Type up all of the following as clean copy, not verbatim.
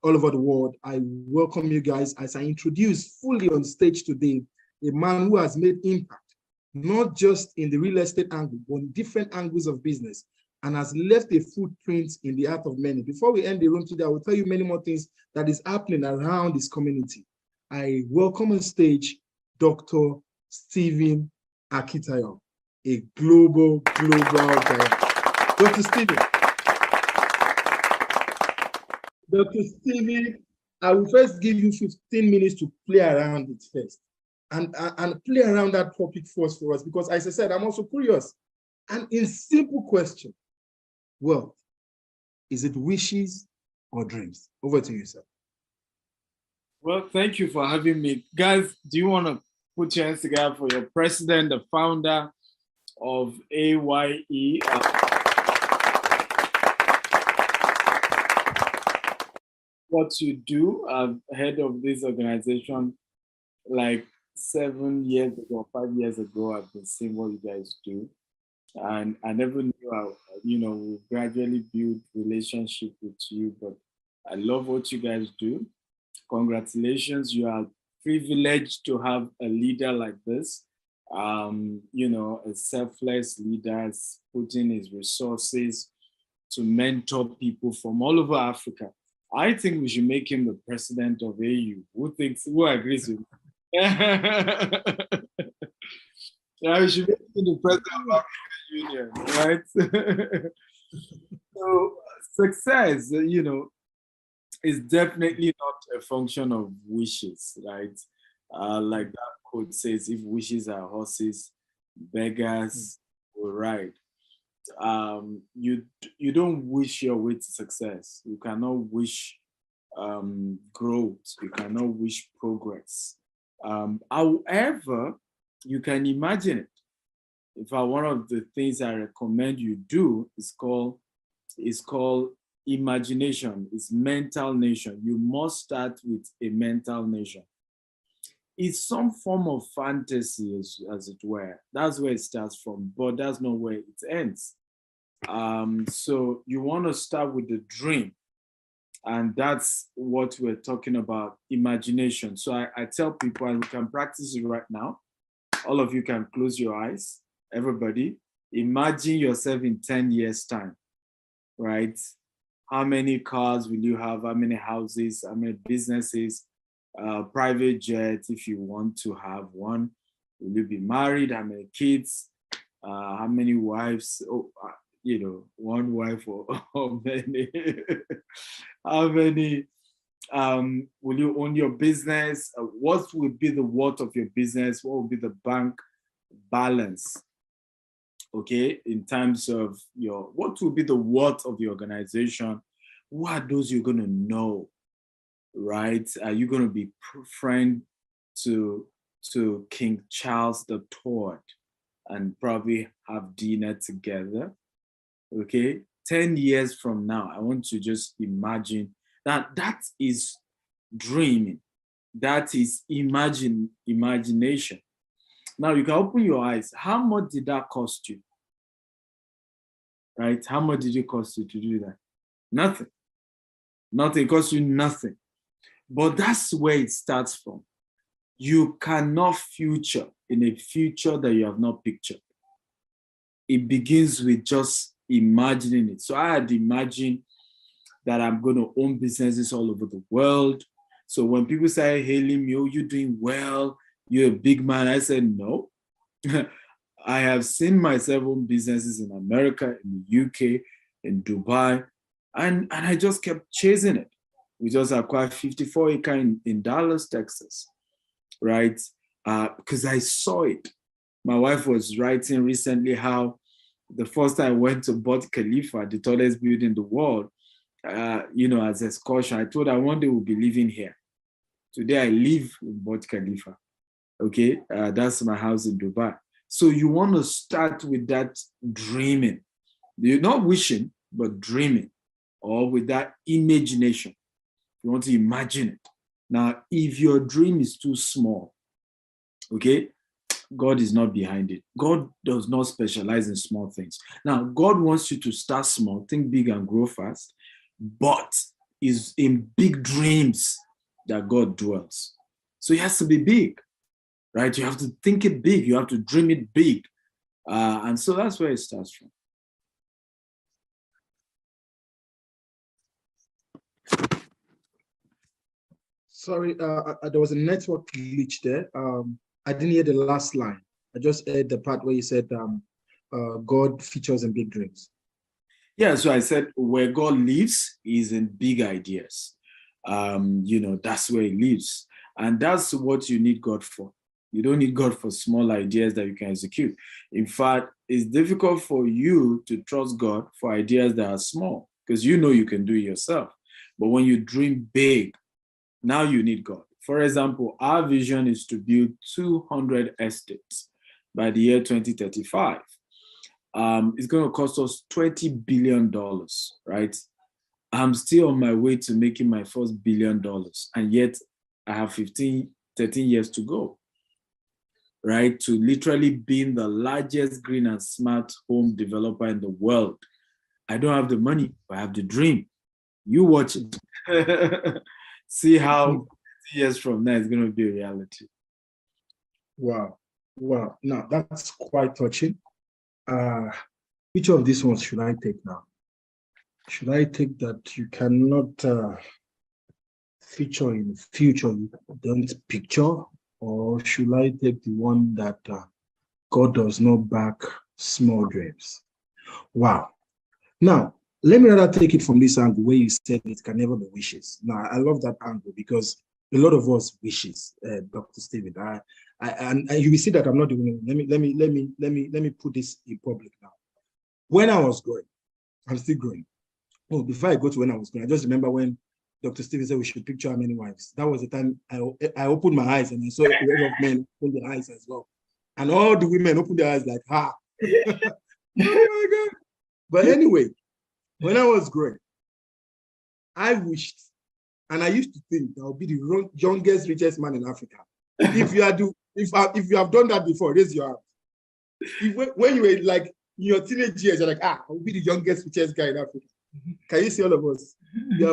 all over the world. I welcome you guys as I introduce fully on stage today a man who has made impact, not just in the real estate angle, but in different angles of business, and has left a footprint in the heart of many. Before we end the room today, I will tell you many more things that is happening around this community. I welcome on stage Dr. Stephen Akintayo, a global giant. Dr. Stephen. Dr. Stephen, I will first give you 15 minutes to play around it first and play around that topic first for us, because as I said, I'm also curious. And in simple question, wealth, is it wishes or dreams? Over to you, sir. Well, thank you for having me. Guys, do you want to put your hands together for your president, the founder of A.Y.E? What you do, I've heard of this organization like 7 years ago, 5 years ago. I've been seeing what you guys do. And I never knew how, we gradually build relationship with you, but I love what you guys do. Congratulations, you are privileged to have a leader like this. A selfless leader is putting his resources to mentor people from all over Africa. I think we should make him the president of AU. Who agrees with me? Yeah, we should make him the president of African Union, right? So success, is definitely not a function of wishes, right? Like that quote says, if wishes are horses, beggars will ride. You don't wish your way to success. You cannot wish growth. You cannot wish progress. However, you can imagine it. In fact, one of the things I recommend you do is called imagination. It's mental nation. You must start with a mental nation. It's some form of fantasy, as it were. That's where it starts from, but that's not where it ends. So you want to start with the dream. And that's what we're talking about, imagination. So I tell people, and we can practice it right now. All of you can close your eyes. Everybody, imagine yourself in 10 years' time, right? How many cars will you have? How many houses? How many businesses? Private jet, if you want to have one. Will you be married? How many kids? How many wives? One wife or many? How many? Will you own your business? What will be the worth of your business? What will be the bank balance? Okay, in terms of what will be the worth of the organization? Who are those you're going to know, right? Are you going to be friend to King Charles III and probably have dinner together? Okay, 10 years from now, I want to just imagine that is dreaming. That is imagination. Now you can open your eyes. How much did that cost you? Right? How much did it cost you to do that? Nothing. Nothing. It cost you nothing. But that's where it starts from. You cannot future in a future that you have not pictured. It begins with just imagining it. So I had imagined that I'm going to own businesses all over the world. So when people say, hey, Limio, you're doing well, you're a big man, I said, no. I have seen myself own businesses in America, in the UK, in Dubai, and I just kept chasing it. We just acquired 54 acres in Dallas, Texas, right? Because I saw it. My wife was writing recently how the first time I went to Burj Khalifa, the tallest building in the world, as a excursion, I told her one day we'll be living here. Today I live in Burj Khalifa. Okay, that's my house in Dubai. So you want to start with that dreaming. You're not wishing, but dreaming, or with that imagination. You want to imagine it. Now, if your dream is too small, okay, God is not behind it. God does not specialize in small things. Now, God wants you to start small, think big and grow fast, but is in big dreams that God dwells. So it has to be big, right? You have to think it big. You have to dream it big. And so that's where it starts from. Sorry, there was a network glitch there. I didn't hear the last line. I just heard the part where you said God features in big dreams. Yeah, so I said where God lives is in big ideas. That's where he lives. And that's what you need God for. You don't need God for small ideas that you can execute. In fact, it's difficult for you to trust God for ideas that are small because you know you can do it yourself. But when you dream big, now you need God. For example, our vision is to build 200 estates by the year 2035. It's going to cost us $20 billion, right? I'm still on my way to making my first $1 billion, and yet I have 13 years to go, right? To literally being the largest green and smart home developer in the world. I don't have the money, but I have the dream. You watch it. See how years from now it's going to be a reality. Wow. Wow. Now, that's quite touching. Which of these ones should I take now? Should I take that you cannot feature in the future, you don't picture? Or should I take the one that God does not back small dreams? Wow. Now, let me rather take it from this angle where you said it can never be wishes. Now, I love that angle because a lot of us wishes, Dr. Stephen. And you will see that I'm not doing it. Let me put this in public now. When I was growing, I'm still growing. Oh, before I go to when I was growing, I just remember when Dr. Stephen said we should picture how many wives. That was the time I opened my eyes and I saw a lot of men open their eyes as well. And all the women opened their eyes like, oh my God. But anyway, when I was growing, I wished, and I used to think I would be the youngest, richest man in Africa. If you have done that before, raise your hand. When you were like in your teenage years, you're like, I will be the youngest, richest guy in Africa. Can you see all of us? We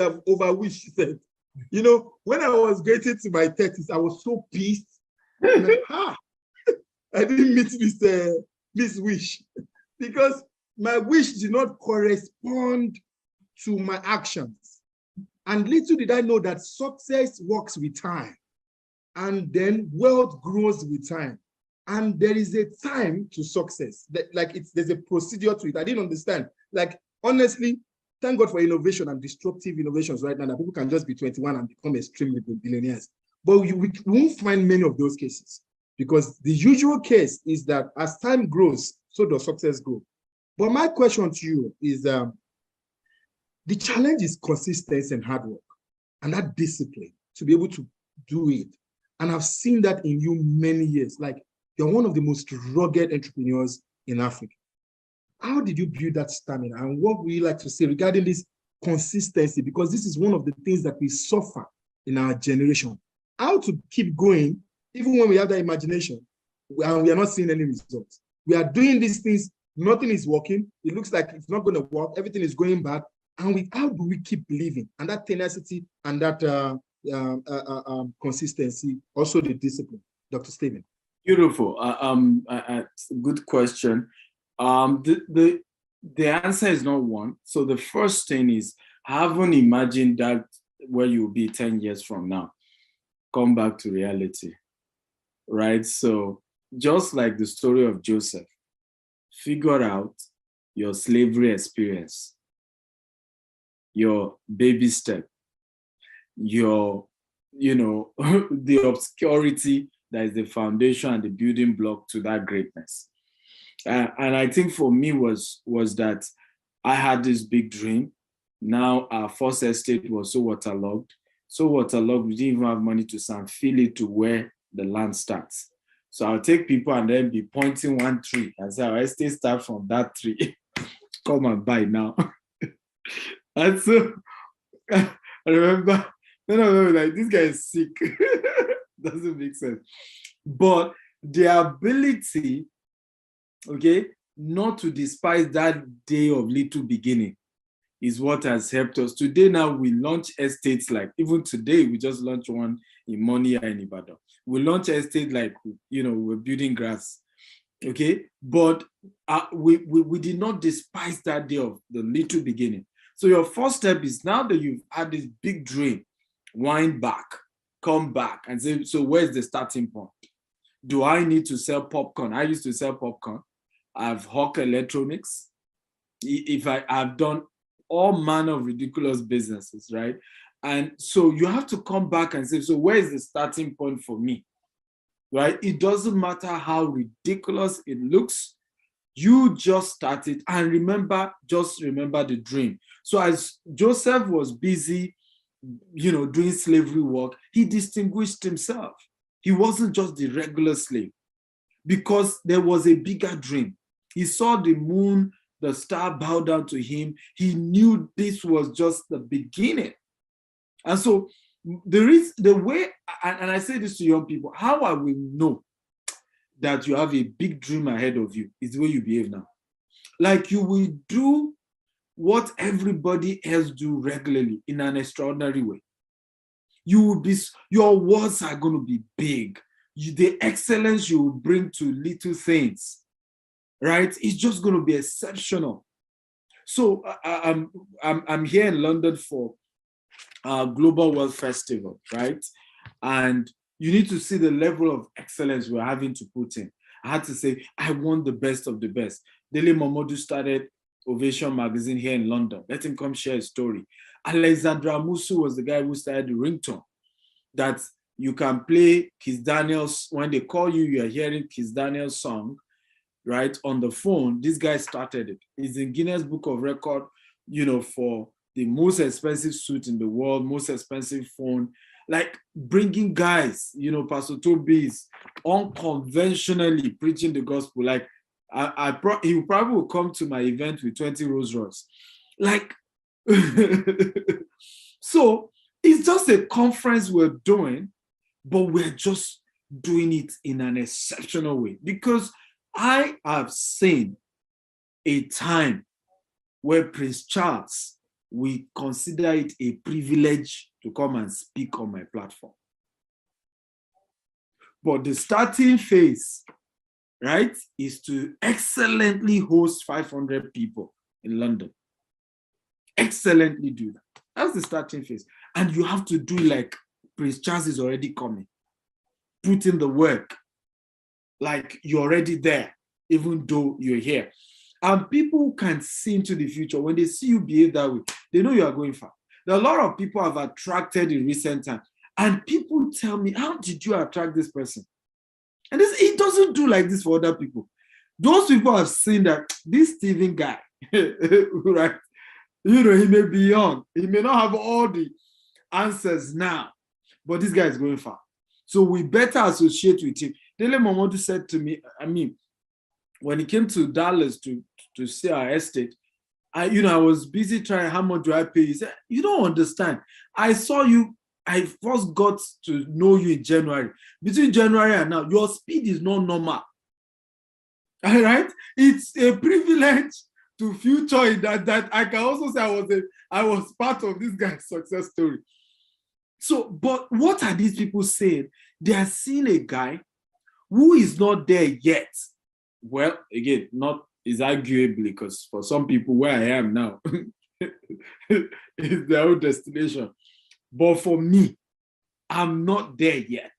have overwished. You know, when I was getting to my 30s, I was so pissed. Like, I didn't meet this wish because my wish did not correspond to my actions. And little did I know that success works with time. And then wealth grows with time. And there is a time to success. There's a procedure to it. I didn't understand. Like, honestly, thank God for innovation and disruptive innovations right now that people can just be 21 and become extremely good billionaires. But we won't find many of those cases because the usual case is that as time grows, so does success grow. But my question to you is, the challenge is consistency and hard work and that discipline to be able to do it. And I've seen that in you many years. Like, you're one of the most rugged entrepreneurs in Africa. How did you build that stamina? And what would you like to say regarding this consistency? Because this is one of the things that we suffer in our generation. How to keep going, even when we have that imagination, and we are not seeing any results. We are doing these things, nothing is working. It looks like it's not going to work. Everything is going bad. And how do we keep believing? And that tenacity and that consistency, also the discipline. Dr. Stephen. Beautiful. Good question. The answer is not one. So the first thing is, haven't imagined that where you'll be 10 years from now. Come back to reality, right? So just like the story of Joseph, figure out your slavery experience, your baby step, your, the obscurity that is the foundation and the building block to that greatness. And I think for me was that I had this big dream. Now our first estate was so waterlogged, we didn't even have money to fill it to where the land starts. So I'll take people and then be pointing one tree and say, our estate start from that tree. Come and buy now. And so I remember, like, this guy is sick. Doesn't make sense. But the ability, okay, not to despise that day of little beginning. is what has helped us. Today now we launch estates like, even today we just launched one in Monia and Ibadan. We launch estate like, we're building grass. Okay, but we did not despise that day of the little beginning. So your first step is, now that you've had this big dream, wind back, come back and say, so where's the starting point? Do I need to sell popcorn? I used to sell popcorn. I've hawked electronics. I've done all manner of ridiculous businesses, right? And so you have to come back and say, so where is the starting point for me? Right? It doesn't matter how ridiculous it looks. You just started, and just remember the dream. So as Joseph was busy, doing slavery work, he distinguished himself. He wasn't just the regular slave, because there was a bigger dream. He saw the moon, the star bow down to him. He knew this was just the beginning. And so there is the way, and I say this to young people, how I will know that you have a big dream ahead of you is the way you behave now. Like, you will do what everybody else do regularly in an extraordinary way. Your words are going to be big. The excellence you will bring to little things, right? It's just going to be exceptional. So I'm here in London for Global Wealth Festival, right? And you need to see the level of excellence we're having to put in. I had to say, I want the best of the best. Dele Momodu started Ovation magazine here in London. Let him come share his story. Alexandra Musu was the guy who started the ringtone that you can play Kiss Daniel's, when they call you, you're hearing Kiss Daniel's song, right, on the phone. This guy started it. He's in Guinness Book of Record, for the most expensive suit in the world, most expensive phone, like bringing guys, Pastor Toby is unconventionally preaching the gospel. Like, he probably will come to my event with 20 Rolls Royce. Like, so it's just a conference we're doing, but we're just doing it in an exceptional way, because I have seen a time where Prince Charles, we consider it a privilege to come and speak on my platform. But the starting phase, right, is to excellently host 500 people in London. Excellently do that. That's the starting phase. And you have to do like Prince Charles is already coming. Put in the work. Like you're already there, even though you're here. And people can see into the future. When they see you behave that way, they know you are going far. There are a lot of people I've attracted in recent time. And people tell me, how did you attract this person? And it doesn't do like this for other people. Those people have seen that this Stephen guy, right? He may be young. He may not have all the answers now, but this guy is going far. So we better associate with him. Dele Momodu said to me, when he came to Dallas to see our estate, I was busy trying, how much do I pay? He said, you don't understand. I saw you, I first got to know you in January. Between January and now, your speed is not normal. All right? It's a privilege to feature in that I can also say I was part of this guy's success story. So, but what are these people saying? They are seeing a guy who is not there yet. Well, again, not is arguably, because for some people where I am now is their own destination. But for me, I'm not there yet.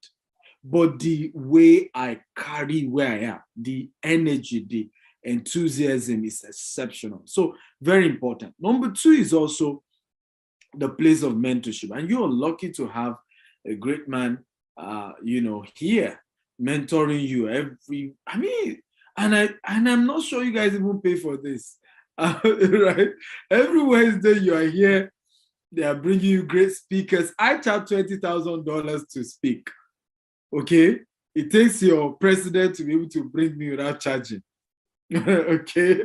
But the way I carry where I am, the energy, the enthusiasm is exceptional. So very important. Number two is also the place of mentorship. And you're lucky to have a great man, here mentoring you and I'm not sure you guys even pay for this, right? Every Wednesday you are here, they are bringing you great speakers. I charge $20,000 to speak. Okay, it takes your president to be able to bring me without charging. Okay,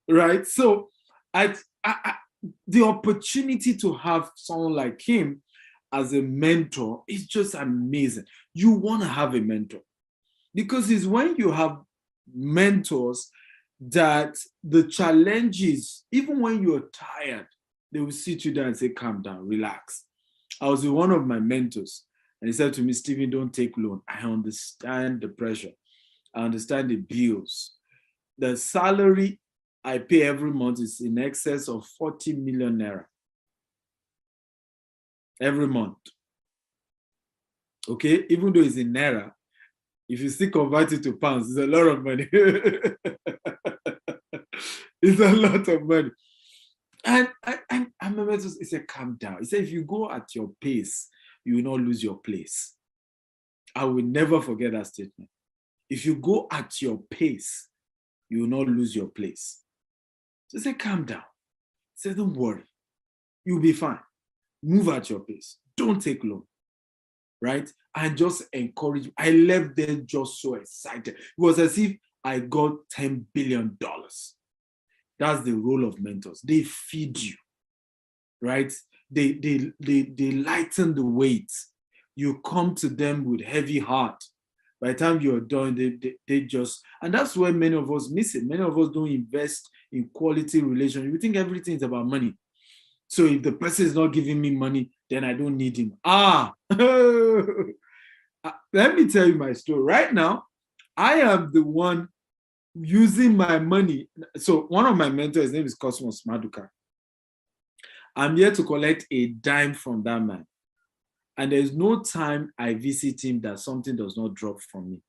right? So, the opportunity to have someone like him as a mentor is just amazing. You want to have a mentor, because it's when you have mentors that the challenges, even when you're tired, they will sit you down and say, calm down, relax. I was with one of my mentors, and he said to me, Stephen, don't take loan. I understand the pressure. I understand the bills. The salary I pay every month is in excess of 40 million naira every month. Okay, even though it's in naira, if you still convert it to pounds, it's a lot of money. It's a lot of money. And I remember he said, calm down. He said, if you go at your pace, you will not lose your place. I will never forget that statement. If you go at your pace, you will not lose your place. So he said, calm down. He said, don't worry. You'll be fine. Move at your pace. Don't take long. Right? And just encourage. I left there just so excited. It was as if I got $10 billion. That's the role of mentors. They feed you, right? They lighten the weight. You come to them with heavy heart. By the time you're done, they just, and that's where many of us miss it. Many of us don't invest in quality relationships. We think everything is about money. So if the person is not giving me money, then I don't need him. Let me tell you my story. Right now, I am the one using my money. So one of my mentors, his name is Cosmos Maduka. I'm here to collect a dime from that man. And there's no time I visit him that something does not drop from me.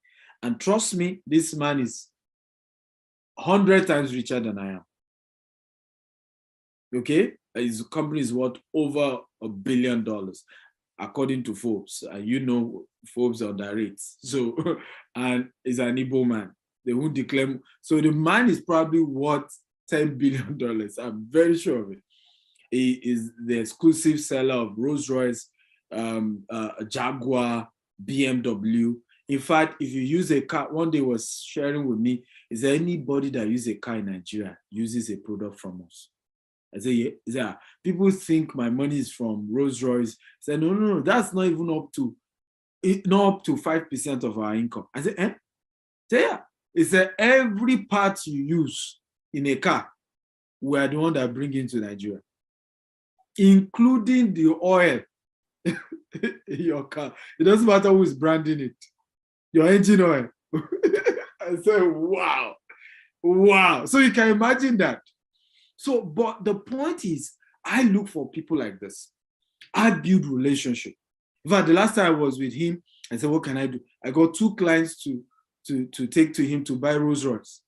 And trust me, this man is 100 times richer than I am. Okay? His company is worth over $1 billion, according to Forbes. And you know Forbes on that rate. So, and he's an Igbo man. They won't declare. So the man is probably worth $10 billion. I'm very sure of it. He is the exclusive seller of Rolls-Royce, Jaguar, BMW. In fact, if you use a car, one day was sharing with me, is there anybody that uses a car in Nigeria uses a product from us? I say, yeah. People think my money is from Rolls-Royce. I say, no, that's not even up to 5% of our income. I say, eh? Say, yeah. It's that every part you use in a car, we are the one that bring into Nigeria, including the oil in your car. It doesn't matter who is branding it. Your engine oil. I said, wow. So you can imagine that. So, but the point is, I look for people like this. I build relationship. In fact, the last time I was with him, I said, what can I do? I got 2 clients to take to him to buy Rolls Royce.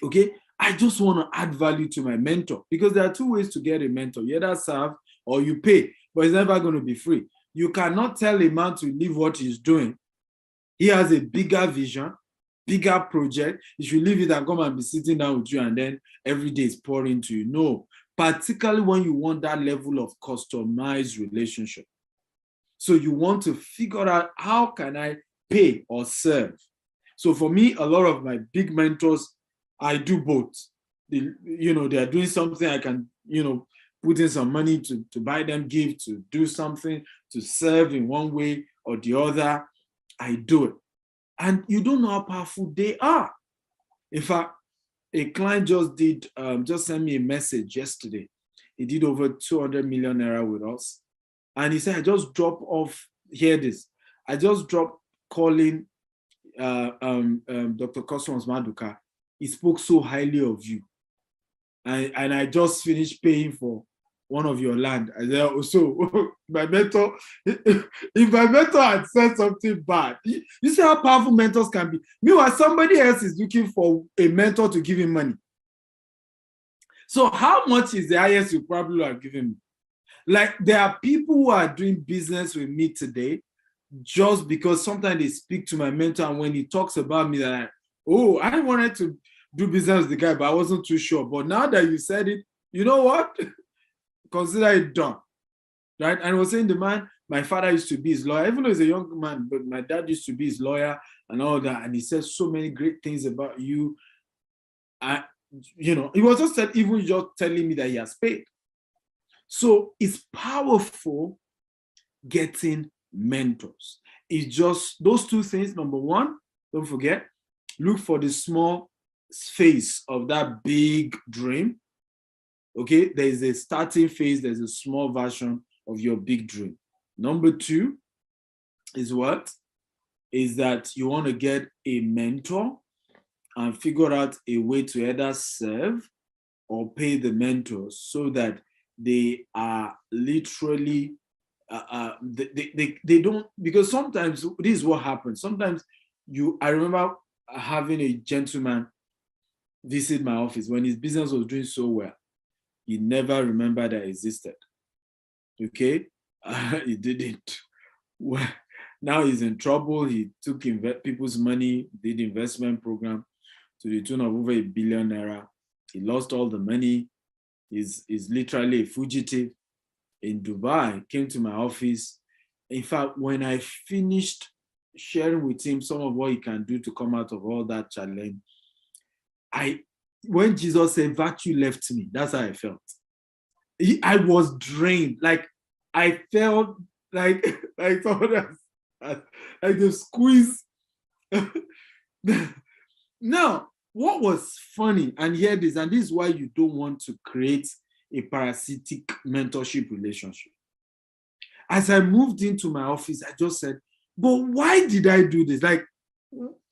Okay? I just want to add value to my mentor, because there are 2 ways to get a mentor. You either serve or you pay, but it's never going to be free. You cannot tell a man to leave what he's doing. He has a bigger vision, bigger project. You should leave it and come and be sitting down with you, and then every day is pouring to you. No, particularly when you want that level of customized relationship. So you want to figure out, how can I pay or serve? So for me, a lot of my big mentors, I do both. They are doing something, I can, put in some money to buy them gift, to do something, to serve in one way or the other. I do it. And you don't know how powerful they are. In fact, a client just sent me a message yesterday. He did over 200 million naira with us. And he said, I just dropped off, hear this. I just dropped calling Dr. Cosmos Maduka. He spoke so highly of you. And I just finished paying for one of your land. I said, oh, so my mentor, if my mentor had said something bad, you see how powerful mentors can be. Meanwhile, somebody else is looking for a mentor to give him money. So how much is the highest you probably have given me? Like, there are people who are doing business with me today just because sometimes they speak to my mentor, and when he talks about me, that I wanted to do business with the guy, but I wasn't too sure. But now that you said it, you know what? Consider it done, right? And I was saying, the man, my father used to be his lawyer, even though he's a young man, but my dad used to be his lawyer and all that. And he said so many great things about you. He was just even just telling me that he has paid. So it's powerful getting mentors. It's just those 2 things. Number 1, don't forget, look for the small phase of that big dream. Okay, there is a starting phase, there's a small version of your big dream. Number two is what? Is that you want to get a mentor and figure out a way to either serve or pay the mentors so that they are literally, they don't, because sometimes this is what happens. Sometimes I remember having a gentleman visit my office when his business was doing so well. He never remembered I existed. Okay? He didn't. Well, now he's in trouble. He took people's money, did investment program to the tune of over ₦1 billion. He lost all the money. He's literally a fugitive in Dubai. Came to my office. In fact, when I finished sharing with him some of what he can do to come out of all that challenge, when Jesus said virtue left me, that's how I felt. I was drained. Like I felt like someone else, like the squeeze. Now, what was funny, and here this, and this is why you don't want to create a parasitic mentorship relationship. As I moved into my office, I just said, but why did I do this? Like,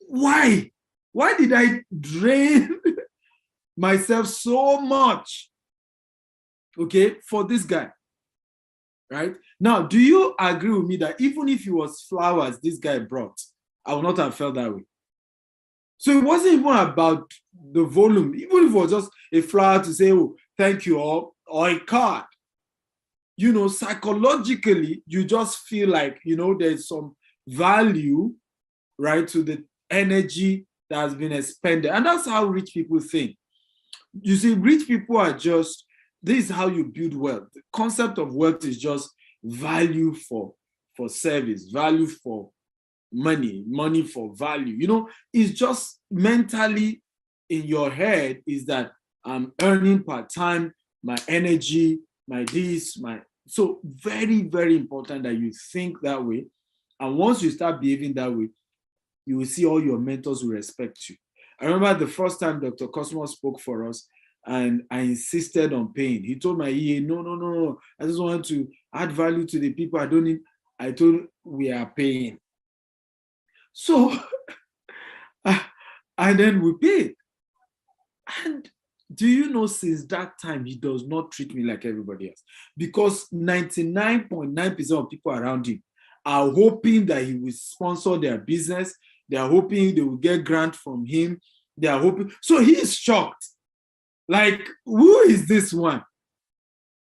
why? Why did I drain myself so much, okay, for this guy, right? Now, do you agree with me that even if it was flowers this guy brought, I would not have felt that way? So it wasn't even about the volume, even if it was just a flower to say, oh, thank you, or a card. You know, psychologically, you just feel like, you know, there's some value, right, to the energy that has been expended. And that's how rich people think. You see, rich people are just, this is how you build wealth. The concept of wealth is just value for service, value for money for value. You know, it's just mentally in your head is that I'm earning part-time, my energy, my this, so very, very important that you think that way. And once you start behaving that way, you will see all your mentors will respect you. I remember the first time Dr. Cosmos spoke for us, and I insisted on paying. He told my EA, no. I just want to add value to the people. I don't need. I told him, we are paying. So, and then we paid. And do you know, since that time, he does not treat me like everybody else, because 99.9% of people around him are hoping that he will sponsor their business. They are hoping they will get grant from him. They are hoping. So he's shocked. Like, who is this one?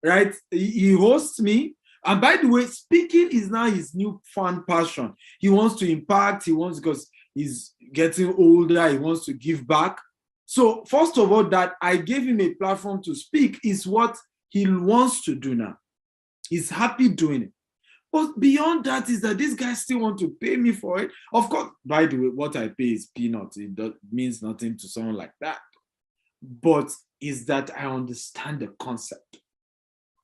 Right? He hosts me. And by the way, speaking is now his new fun passion. He wants to impact. Because he's getting older, he wants to give back. So first of all, that I gave him a platform to speak is what he wants to do now. He's happy doing it. But beyond that is that this guy still want to pay me for it. Of course, by the way, what I pay is peanuts. It means nothing to someone like that. But is that I understand the concept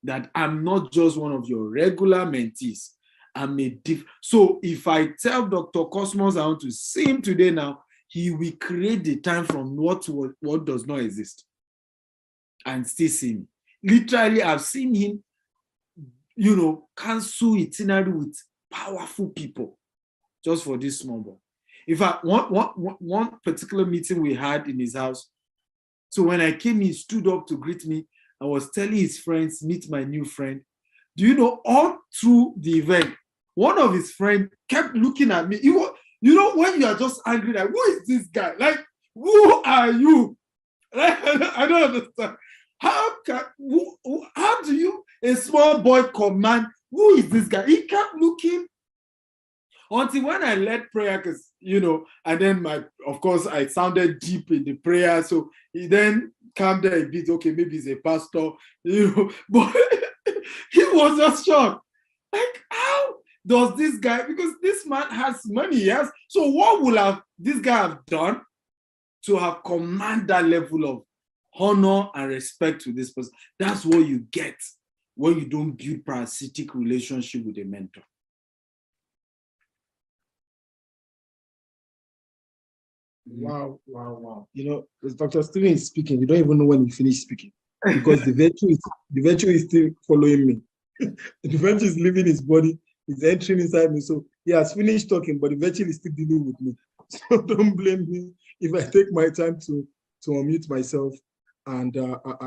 that I'm not just one of your regular mentees. I'm a So if I tell Dr. Cosmos I want to see him today now, he will create the time from what does not exist and still see me. Literally, I've seen him, you know, cancel itinerary with powerful people just for this small boy. In fact, one particular meeting we had in his house, so when I came, he stood up to greet me and was telling his friends, meet my new friend. Do you know, all through the event, one of his friends kept looking at me. You know, when you are just angry, like, who is this guy? Like, who are you? Like, I don't understand. How do you, a small boy, command, who is this guy? He kept looking until when I led prayer, because, you know, and then of course, I sounded deep in the prayer. So he then calmed down a bit. Okay, maybe he's a pastor, you know, but he was just shocked. Like, how does this guy, because this man has money, yes? So what will this guy have done to have command that level of honor and respect to this person? That's what you get when you don't build parasitic relationship with a mentor. Wow, wow, wow. You know, as Dr. Steven is speaking, you don't even know when he finished speaking because the virtue is still following me. The virtue is leaving his body, is entering inside me. So he has finished talking, but the virtue is still dealing with me. So don't blame me if I take my time to unmute myself and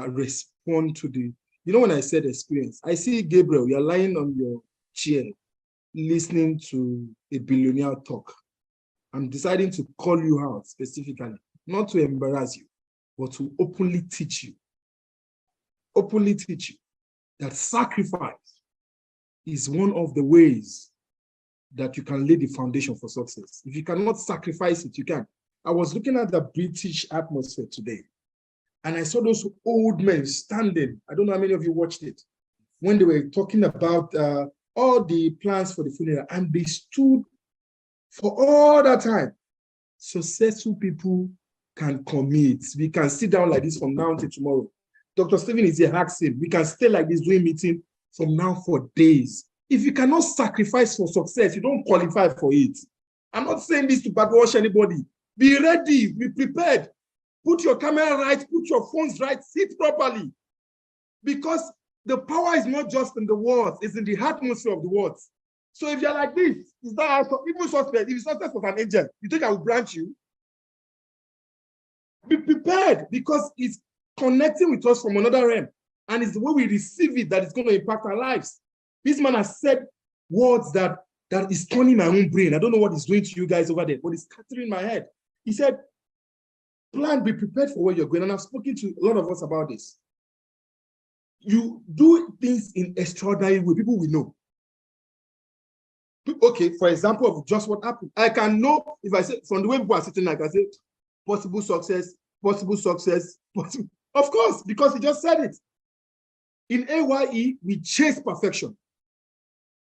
respond to the, you know, when I said experience, I see Gabriel, you're lying on your chair, listening to a billionaire talk. I'm deciding to call you out specifically, not to embarrass you, but to openly teach you that sacrifice is one of the ways that you can lay the foundation for success. If you cannot sacrifice it, you can. I was looking at the British atmosphere today, and I saw those old men standing. I don't know how many of you watched it, when they were talking about all the plans for the funeral, and they stood for all that time. Successful people can commit. We can sit down like this from now until tomorrow. Dr. Steven is here, ask him. We can stay like this doing meeting from now for days. If you cannot sacrifice for success, you don't qualify for it. I'm not saying this to backwash anybody. Be ready, be prepared. Put your camera right, put your phones right, sit properly. Because the power is not just in the words, it's in the atmosphere of the words. So if you're like this, is that even suspect? If it's success of an angel, you think I will branch you? Be prepared, because it's connecting with us from another realm, and it's the way we receive it that is going to impact our lives. This man has said words that is turning my own brain. I don't know what he's doing to you guys over there, but it's scattering my head. He said, plan, be prepared for where you're going. And I've spoken to a lot of us about this. You do things in extraordinary way, people will know. Okay, for example, of just what happened. I can know if I say, from the way people are sitting, I can say, possible success, possible success, possible. Of course, because he just said it. In A.Y.E, we chase perfection,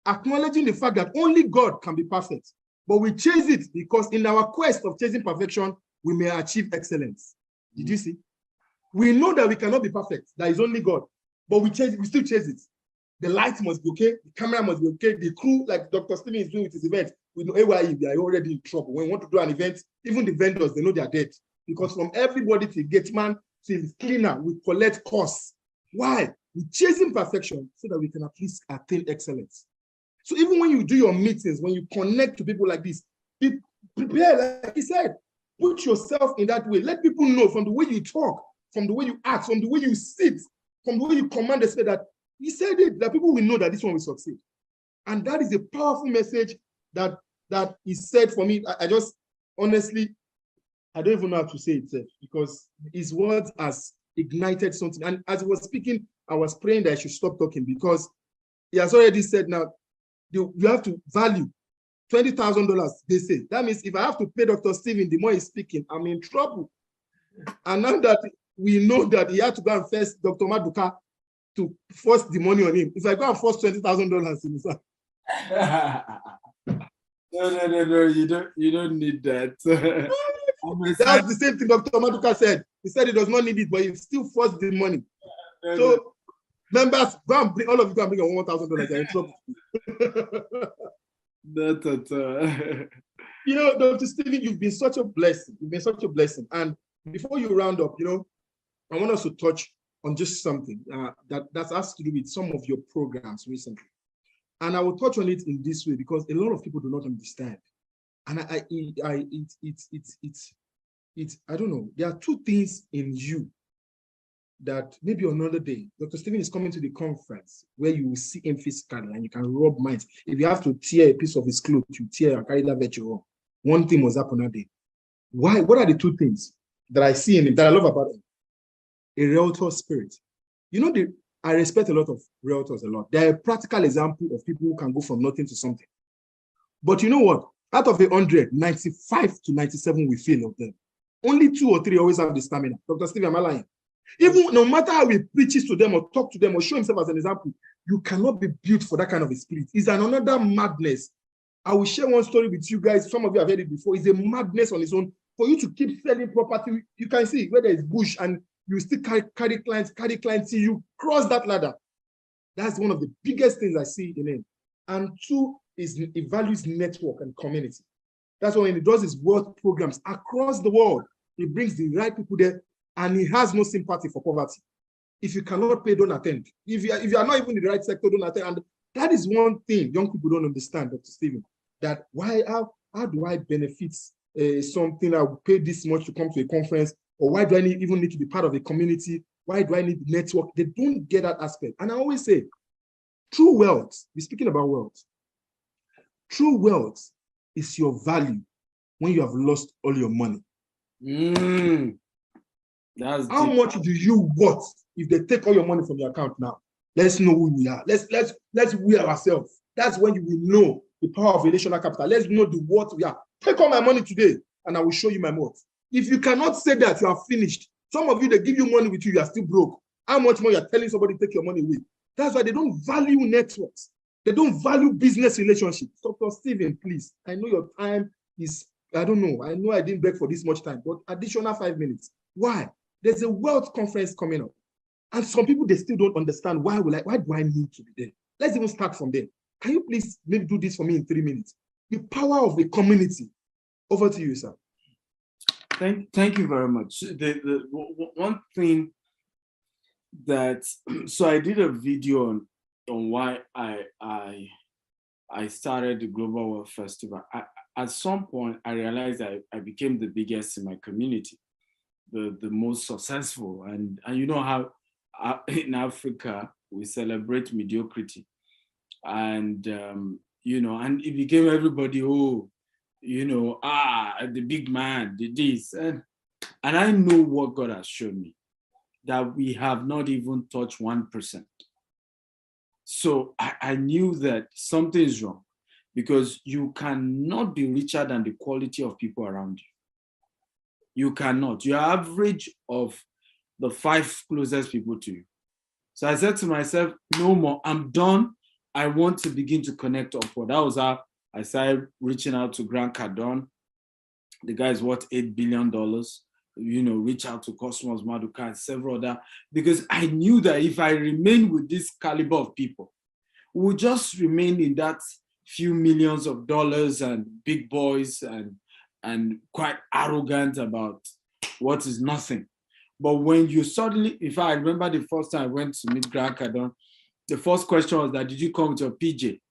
acknowledging the fact that only God can be perfect. But we chase it because in our quest of chasing perfection, we may achieve excellence. Did you see? We know that we cannot be perfect. That is only God. But we still chase it. The light must be okay. The camera must be okay. The crew, like Dr. Steven is doing with his event, with A.Y.E, they are already in trouble. When we want to do an event, even the vendors, they know they are dead. Because from everybody to gate man to cleaner, we collect costs. Why? We're chasing perfection so that we can at least attain excellence. So even when you do your meetings, when you connect to people like this, be prepared, like he said, put yourself in that way. Let people know from the way you talk, from the way you act, from the way you sit, from the way you command the spirit, that he said it, that people will know that this one will succeed. And that is a powerful message that is said for me. I just, honestly, I don't even know how to say it, because his words has ignited something. And as he was speaking, I was praying that I should stop talking, because he has already said now, you have to value $20,000, they say. That means if I have to pay Dr. Steven, the more he's speaking, I'm in trouble. And now that we know that he had to go and first Dr. Maduka to force the money on him. If I go and force $20,000 in his No, you don't need that. That's the same thing Dr. Maduka said. He said he does not need it, but he still forced the money. So members, go and bring, all of you go and bring $1,000. You're in trouble. Not at all. You know, Dr. Steven, you've been such a blessing. You've been such a blessing. And before you round up, you know, I want us to touch on just something that has to do with some of your programs recently. And I will touch on it in this way because a lot of people do not understand. And I don't know. There are two things in you that maybe another day, Dr. Steven is coming to the conference where you will see him physically and you can rub minds. If you have to tear a piece of his clothes, you tear and carry that virtue on. One thing must happen that day. Why? What are the two things that I see in him, that I love about him? A realtor spirit. You know, I respect a lot of realtors a lot. They're a practical example of people who can go from nothing to something. But you know what? Out of 100, 95 to 97 will fail of them. Only 2 or 3 always have the stamina. Dr. Steve, am I lying? Even no matter how he preaches to them or talk to them or show himself as an example, you cannot be built for that kind of a spirit. It's another madness. I will share one story with you guys. Some of you have heard it before. It's a madness on its own. For you to keep selling property, you can see where there is bush and you still carry clients till you cross that ladder. That's one of the biggest things I see in him. And 2 is it values network and community. That's why when he does his wealth programs across the world, he brings the right people there, and he has no sympathy for poverty. If you cannot pay, don't attend. If you are not even in the right sector, don't attend. And that is one thing young people don't understand, Dr. Stephen, that how do I benefit something? I will pay this much to come to a conference, or why do I even need to be part of a community? Why do I need network? They don't get that aspect. And I always say, true wealth, we're speaking about wealth. True wealth is your value when you have lost all your money. That's how deep. much do you want if they take all your money from your account now? Let's know who we are. Let's weigh ourselves. That's when you will know the power of relational capital. Let's know the what we are. Take all my money today, and I will show you my worth. If you cannot say that, you are finished. Some of you, they give you money with you are still broke. How much more you're telling somebody to take your money away? That's why they don't value networks. They don't value business relationships. Dr. Stephen, please, I know your time is, I don't know. I know I didn't beg for this much time, but additional 5 minutes. Why? There's a wealth conference coming up. And some people, they still don't understand why do I need to be there? Let's even start from there. Can you please maybe do this for me in 3 minutes? The power of the community. Over to you, sir. Thank you very much. The one thing that, so I did a video on why I started the Global Wealth Festival. At some point, I realized I became the biggest in my community, the most successful. And you know how in Africa, we celebrate mediocrity. And, you know, and it became everybody, oh, you know, the big man did this. And I know what God has shown me, that we have not even touched 1%. So I knew that something is wrong, because you cannot be richer than the quality of people around you. You cannot. You're average of the 5 closest people to you. So I said to myself, no more, I'm done. I want to begin to connect upward. That was how I started reaching out to Grant Cardone. The guy is worth $8 billion. You know, reach out to Cosmos Maduka and several other, because I knew that if I remain with this caliber of people, we'll just remain in that few millions of dollars and big boys and quite arrogant about what is nothing. But when you suddenly, if I remember the first time I went to meet Grant Cardone, the first question was that, did you come with your PJ?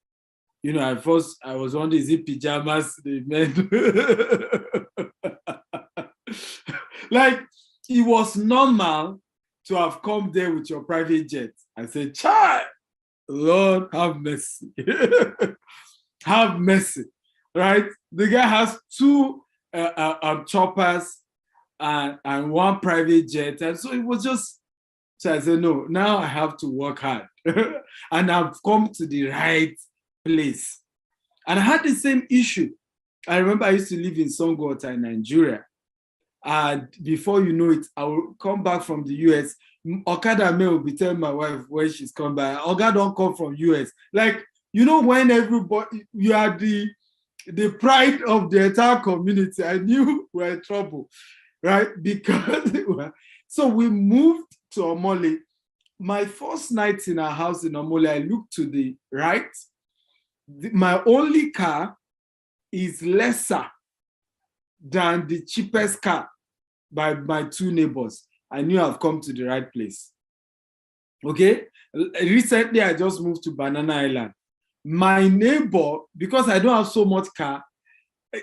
You know, at first I was wondering, is it pajamas they meant? Like, it was normal to have come there with your private jet. I said, child, Lord, have mercy. Have mercy, right? The guy has 2 choppers and 1 private jet. And so it was just, so I said, no, now I have to work hard. And I've come to the right place. And I had the same issue. I remember I used to live in Songota in Nigeria. And before you know it, I will come back from the US. Okada May will be telling my wife when she's come back, Oga don't come from US. Like, you know, when everybody, you are the pride of the entire community, I knew we were in trouble, right? Because, so we moved to Omole. My first night in our house in Omole, I looked to the right. My only car is lesser than the cheapest car by my 2 neighbors. I knew I've come to the right place. Okay? Recently, I just moved to Banana Island. My neighbor, because I don't have so much car,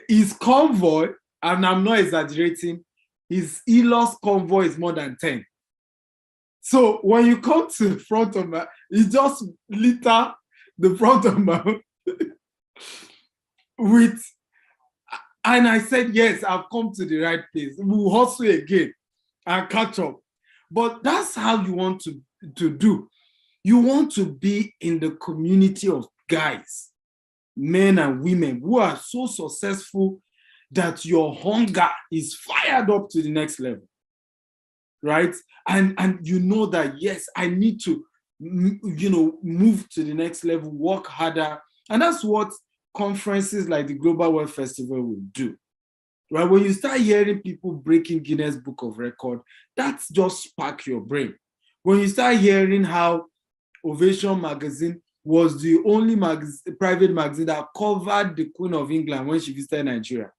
his convoy, and I'm not exaggerating, his in-laws convoy is more than 10. So when you come to the front of my, he just litter the front of my with, and I said, yes, I've come to the right place. We'll hustle again and catch up. But that's how you want to do. You want to be in the community of guys, men and women who are so successful that your hunger is fired up to the next level, right? And you know that, yes, I need to, you know, move to the next level, work harder. And that's what conferences like the Global Wealth Festival will do, right? When you start hearing people breaking Guinness Book of Record, that's just spark your brain. When you start hearing how Ovation magazine was the only private magazine that covered the Queen of England when she visited Nigeria.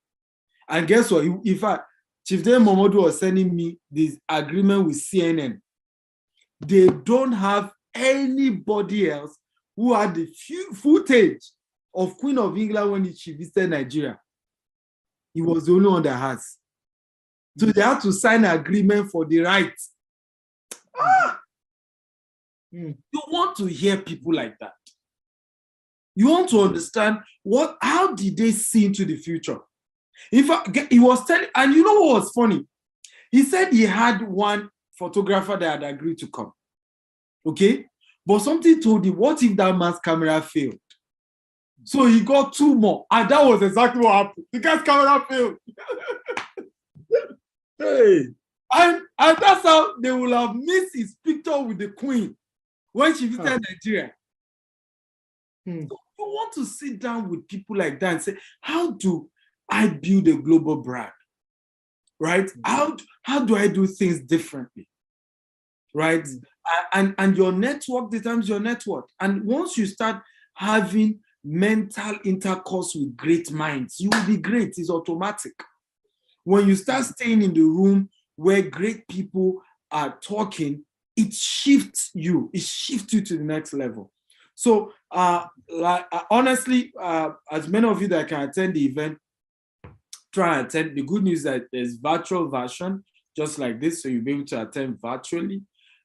And guess what? In fact, Chief Dave Momodu was sending me this agreement with CNN. They don't have anybody else who had the footage of Queen of England when she visited Nigeria. He was the only one that has. So they had to sign an agreement for the right. You want to hear people like that. You want to understand how did they see into the future? In fact, he was telling, and you know what was funny? He said he had one photographer that had agreed to come. Okay? But something told him, what if that man's camera failed? So he got 2 more. And that was exactly what happened. The guy's camera failed. Hey. And that's how they will have missed his picture with the Queen when she visited Nigeria. So you want to sit down with people like that and say, how do I build a global brand? Right? How do I do things differently? Right? And your network determines your network. And once you start having mental intercourse with great minds, you will be great. It's automatic. When you start staying in the room where great people are talking, it shifts you. It shifts you to the next level. So, honestly, as many of you that can attend the event, try and attend. The good news is that there's virtual version, just like this, so you'll be able to attend virtually.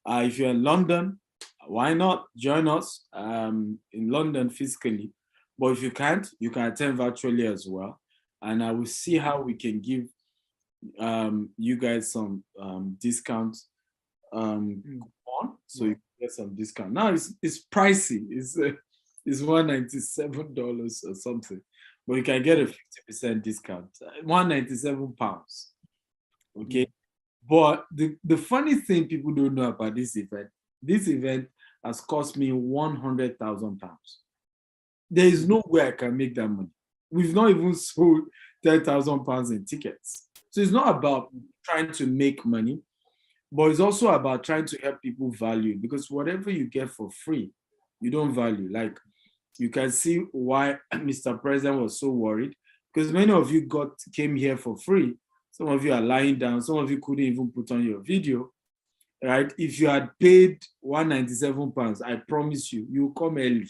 If you're in London, why not join us in London physically? But if you can't, you can attend virtually as well. And I will see how we can give you guys some discounts coupon, so you can get some discount. Now it's pricey. It's $197 or something, but you can get a 50% discount. £197. Okay. But the funny thing people don't know about this event has cost me £100,000. There is no way I can make that money. We've not even sold £10,000 in tickets. So it's not about trying to make money, but it's also about trying to help people value, because whatever you get for free, you don't value. Like, you can see why Mr. President was so worried, because many of you came here for free. Some of you are lying down. Some of you couldn't even put on your video, right? If you had paid £197, I promise you come early,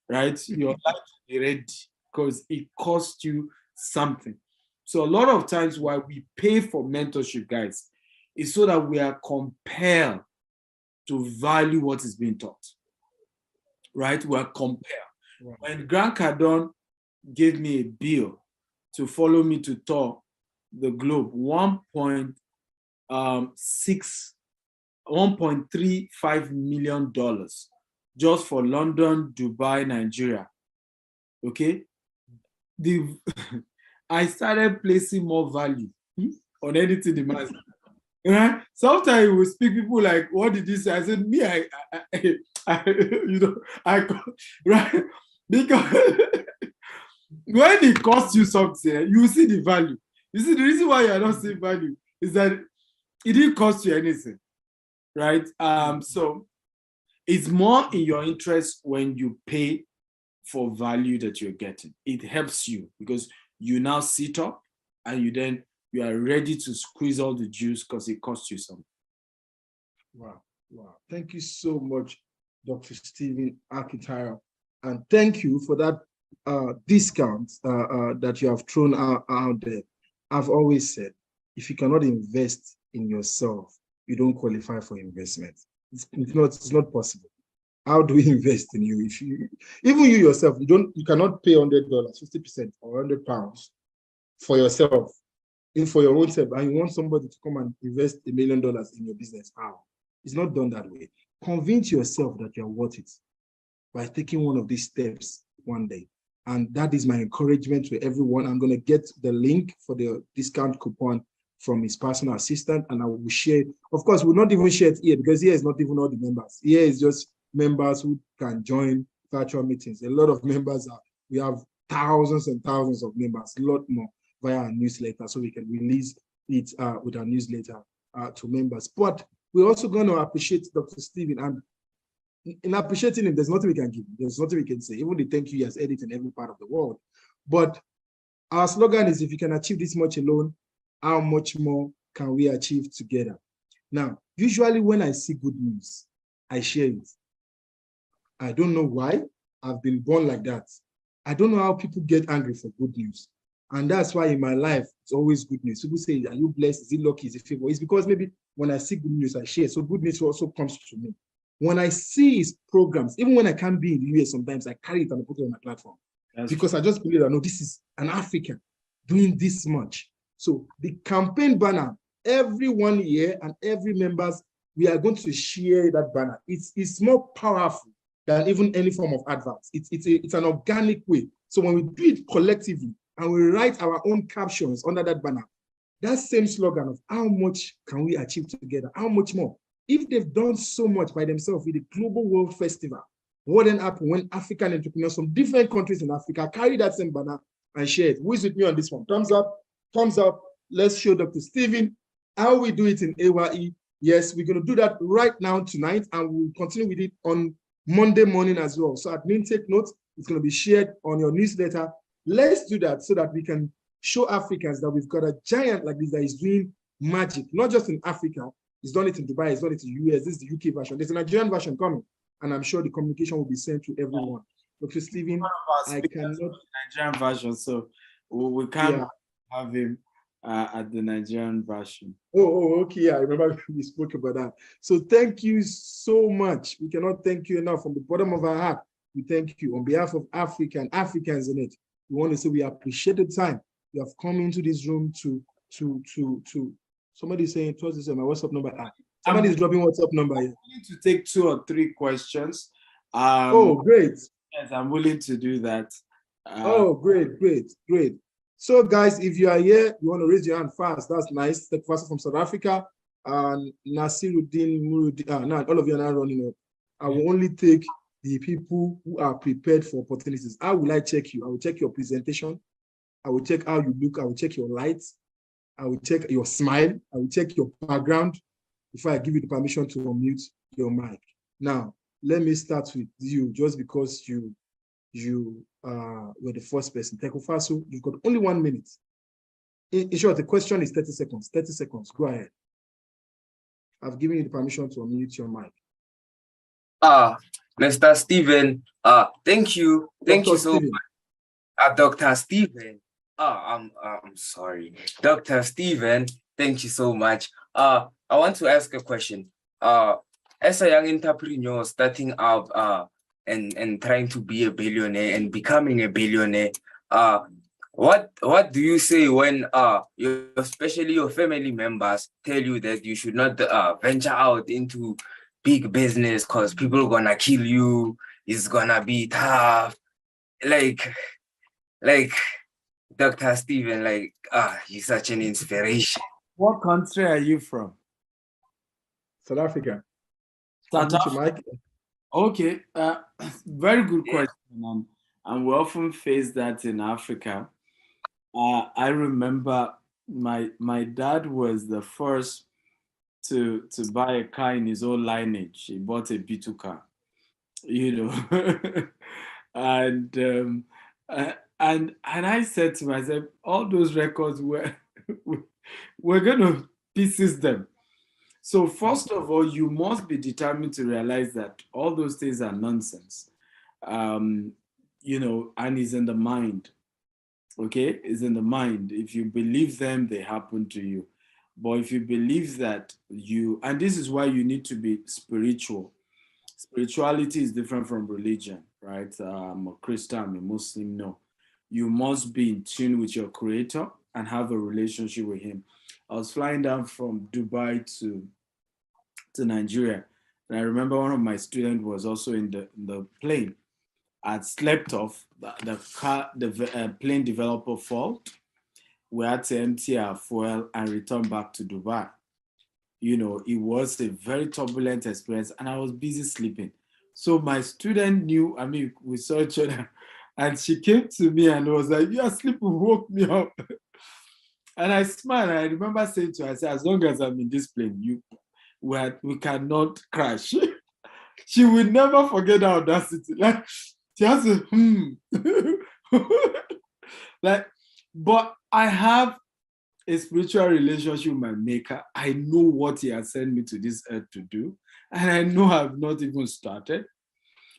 right? Your life will be ready, because it cost you something. So a lot of times why we pay for mentorship, guys, is so that we are compelled to value what is being taught, right? We are compelled. Right. When Grant Cardone gave me a bill to follow me to tour the globe, $1.35 million just for London, Dubai, Nigeria. Okay? I started placing more value on anything the man said. Right? Sometimes we speak, people like, what did you say? I said, me, I right? Because when it costs you something, you see the value. You see, the reason why you are not seeing value is that it didn't cost you anything, right? So it's more in your interest when you pay for value that you're getting. It helps you because you now sit up and you are ready to squeeze all the juice because it costs you something. Wow. Thank you so much, Dr. Stephen Akintayo. And thank you for that discount that you have thrown out there. I've always said, if you cannot invest in yourself, you don't qualify for investment. It's not possible. How do we invest in you? If you, even you yourself, you cannot pay $100, 50% or £100 for yourself, for your own self, and you want somebody to come and invest $1 million in your business. How? It's not done that way. Convince yourself that you're worth it by taking one of these steps one day. And that is my encouragement to everyone. I'm going to get the link for the discount coupon from his personal assistant, and I will share. Of course, we'll not even share it here because here is not even all the members. Here is just members who can join virtual meetings. A lot of members we have thousands and thousands of members, a lot more via our newsletter, so we can release it with our newsletter to members. But we're also going to appreciate Dr. Stephen, and in appreciating him, there's nothing we can give. There's nothing we can say. Even the thank you he has edited in every part of the world. But Our slogan is, if you can achieve this much alone, how much more can we achieve together? Now, usually when I see good news, I share it. I don't know why. I've been born like that. I don't know how people get angry for good news. And that's why in my life, it's always good news. People say, are you blessed? Is it lucky? Is it favor? It's because maybe when I see good news, I share. So good news also comes to me. When I see his programs, even when I can't be in the US, sometimes I carry it and I put it on my platform. Because I just believe that, no, this is an African doing this much. So the campaign banner, every 1 year and every members, we are going to share that banner. It's more powerful than even any form of adverts. It's an organic way. So when we do it collectively and we write our own captions under that banner, that same slogan of how much can we achieve together, how much more? If they've done so much by themselves with the Global World Festival, what then happened when African entrepreneurs from different countries in Africa carry that same banner and share it? Who is with me on this one? Thumbs up, thumbs up. Let's show Dr. Stephen how we do it in A.Y.E. Yes, we're going to do that right now tonight, and we'll continue with it on Monday morning as well. So admin, take notes. It's going to be shared on your newsletter. Let's do that so that we can show Africans that we've got a giant like this that is doing magic, not just in Africa. He's done it in Dubai, he's done it in the US. This is the UK version. There's a Nigerian version coming, and I'm sure the communication will be sent to everyone. Dr. Stephen, I cannot. Nigerian version, so we can't have him at the Nigerian version. Oh, okay. Yeah, I remember we spoke about that. So thank you so much. We cannot thank you enough. From the bottom of our heart, we thank you. On behalf of Africa and Africans in it, we want to say we appreciate the time you have come into this room to somebody saying, towards this, my WhatsApp number. Somebody's dropping WhatsApp number here. I'm willing to take 2 or 3 questions. Oh, great. Yes, I'm willing to do that. Oh, great. So, guys, if you are here, you want to raise your hand fast. That's nice. Take first from South Africa. Nasiruddin, Muruddin. Now, all of you are now running up. I will only take the people who are prepared for opportunities. How will I check you? I will check your presentation. I will check how you look. I will check your lights. I will check your smile. I will check your background before I give you the permission to unmute your mic. Now, let me start with you, just because you were the first person. Tekofaso, you've got only 1 minute. In short, the question is 30 seconds. 30 seconds. Go ahead. I've given you the permission to unmute your mic. Mr. Stephen, thank you. Thank you so much. Dr. Stephen. I'm sorry. Dr. Stephen, thank you so much. I want to ask a question. As a young entrepreneur starting out and trying to be a billionaire and becoming a billionaire, what do you say when especially your family members tell you that you should not venture out into big business because people are gonna kill you, it's gonna be tough, like Dr. Stephen, you're such an inspiration. What country are you from? South Africa. South Africa. Okay, very good question. And we often face that in Africa. I remember my dad was the first to buy a car in his own lineage. He bought a B2 car, and I said to myself, all those records we're gonna pieces them. So first of all, you must be determined to realize that all those things are nonsense, and it's in the mind. Okay, it's in the mind. If you believe them, they happen to you. But if you believe that and this is why you need to be spiritual. Spirituality is different from religion, right? I'm a Christian, I'm a Muslim. No, you must be in tune with your creator and have a relationship with him. I was flying down from Dubai to Nigeria, and I remember one of my students was also in the plane. I'd slept off, the plane developer fault. We had to empty our fuel and return back to Dubai. It was a very turbulent experience, and I was busy sleeping. So my student knew, we saw each other, and she came to me and was like, "You are sleeping, woke me up." And I smiled, and I remember saying to her, I said, "As long as I'm in this plane, we cannot crash." She will never forget the audacity. Like, she has a But I have a spiritual relationship with my maker. I know what he has sent me to this earth to do. And I know I've not even started.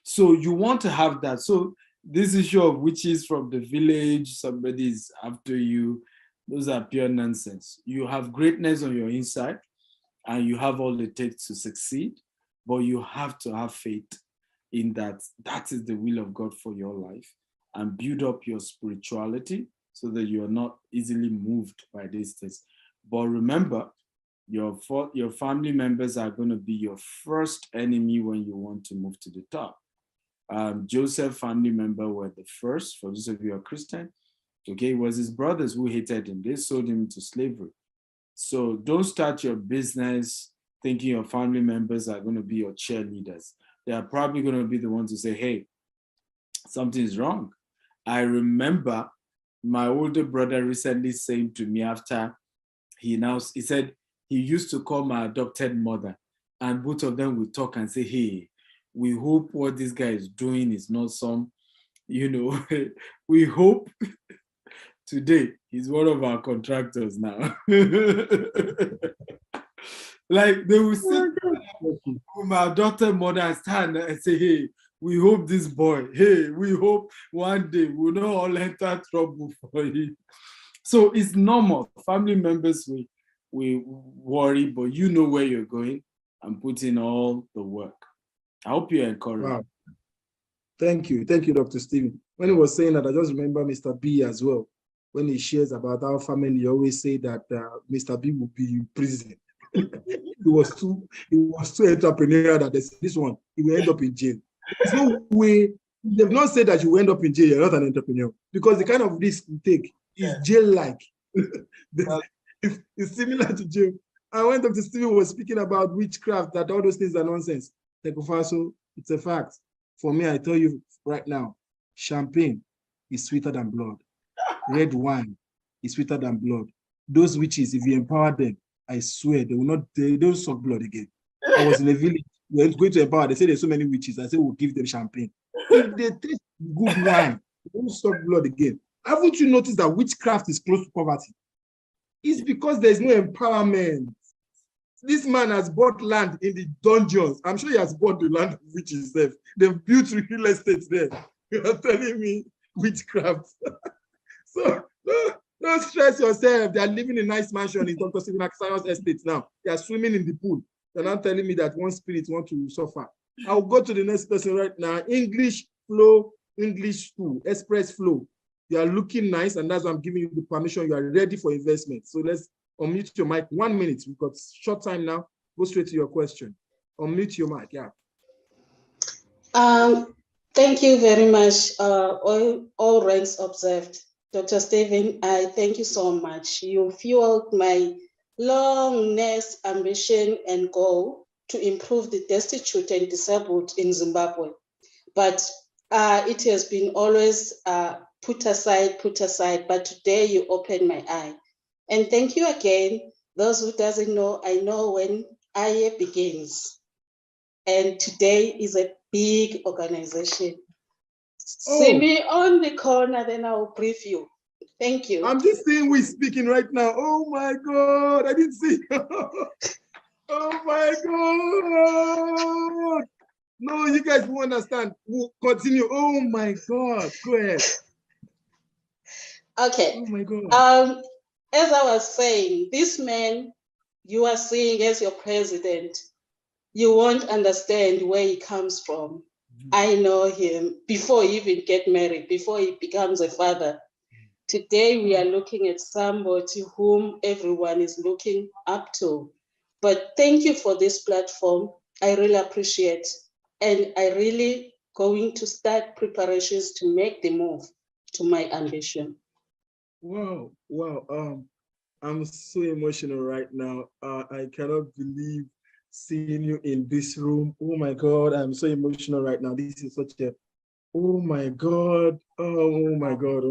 So you want to have that. So this issue of witches from the village, somebody is after you, those are pure nonsense. You have greatness on your inside and you have all it takes to succeed, but you have to have faith in that is the will of God for your life, and build up your spirituality so that you are not easily moved by these things. But remember, your family members are going to be your first enemy when you want to move to the top. Joseph's family member were the first, for those of you who are Christian. Okay, it was his brothers who hated him. They sold him into slavery. So don't start your business thinking your family members are going to be your cheerleaders. They are probably going to be the ones to say, hey, something is wrong. I remember my older brother recently saying to me after he said he used to call my adopted mother, and both of them would talk and say, hey, we hope what this guy is doing is not some, we hope today he's one of our contractors now. Like they will sit with my adopted mother and stand and say, hey, we hope this boy, hey, we hope one day we'll not all enter trouble for him. So it's normal. Family members, we worry, but you know where you're going and put in all the work. I hope you're encouraged. Wow. Thank you, Dr. Stephen. When he was saying that, I just remember Mr. B as well. When he shares about our family, he always say that Mr. B will be in prison. He was too entrepreneurial that this one, he will end up in jail. There's no way, they've not said that you will end up in jail, you're not an entrepreneur, because the kind of risk you take is jail-like. It's similar to jail. And when Dr. Stephen was speaking about witchcraft, that all those things are nonsense, so it's a fact. For me, I tell you right now, champagne is sweeter than blood. Red wine is sweeter than blood. Those witches, if you empower them, I swear they don't suck blood again. I was in a village, we were going to empower, they say there's so many witches. I said, we'll give them champagne. If they taste good wine, they don't suck blood again. Haven't you noticed that witchcraft is close to poverty? It's because there's no empowerment. This man has bought land in the dungeons. I'm sure he has bought the land of witches there. They've built real estate there. You're telling me witchcraft. So don't stress yourself. They are living in a nice mansion in Dr. Stephen Akintayo's estate now. They are swimming in the pool. They're not telling me that one spirit wants to suffer. I'll go to the next person right now. English flow, English school, express flow. You are looking nice, and that's why I'm giving you the permission. You are ready for investment. So let's unmute your mic. 1 minute. We've got short time now. Go straight to your question. Unmute your mic. Yeah. Thank you very much. All ranks observed. Dr. Stephen, I thank you so much. You fueled my long-ness ambition and goal to improve the destitute and disabled in Zimbabwe. But it has been always put aside, but today you opened my eye. And thank you again. Those who doesn't know, I know when A.Y.E begins. And today is a big organization. See me on the corner, then I'll brief you. Thank you. I'm just saying we're speaking right now. Oh my God, I didn't see. Oh my God. No, you guys won't understand. We'll continue. Oh my God, go ahead. Okay. Oh my God. As I was saying, this man you are seeing as your president, you won't understand where he comes from. I know him before he even get married, before he becomes a father. Today, we are looking at somebody whom everyone is looking up to. But thank you for this platform. I really appreciate, and I really going to start preparations to make the move to my ambition. Wow. I'm so emotional right now. I cannot believe seeing you in this room. Oh my God, I'm so emotional right now. This is such a, oh my God. Oh my God.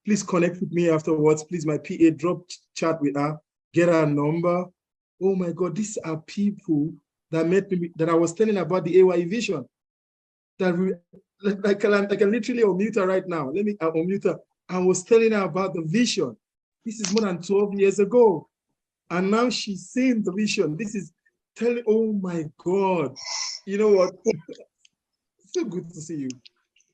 Please connect with me afterwards. Please, my PA, drop chat with her, get her number. Oh my God, these are people that met me, that I was telling about the A.Y.E vision. That I can literally unmute her right now. Let me unmute her. and was telling her about the vision. This is more than 12 years ago. And now she's seeing the vision. This is telling, oh my God. You know what? So good to see you.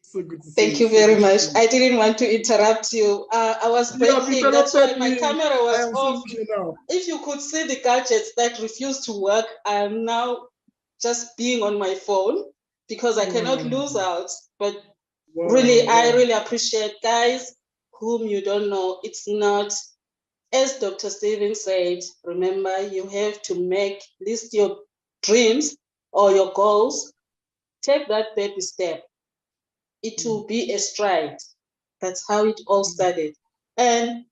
So good to see you. Thank you very much. I didn't want to interrupt you. I was breaking. That's why my camera was off. If you could see the gadgets that refuse to work, I'm now just being on my phone because I cannot lose out. But really, I really appreciate guys whom you don't know. It's not, as Dr. Stephen said, remember, you have to list your dreams or your goals. Take that baby step. It will be a stride. That's how it all started. And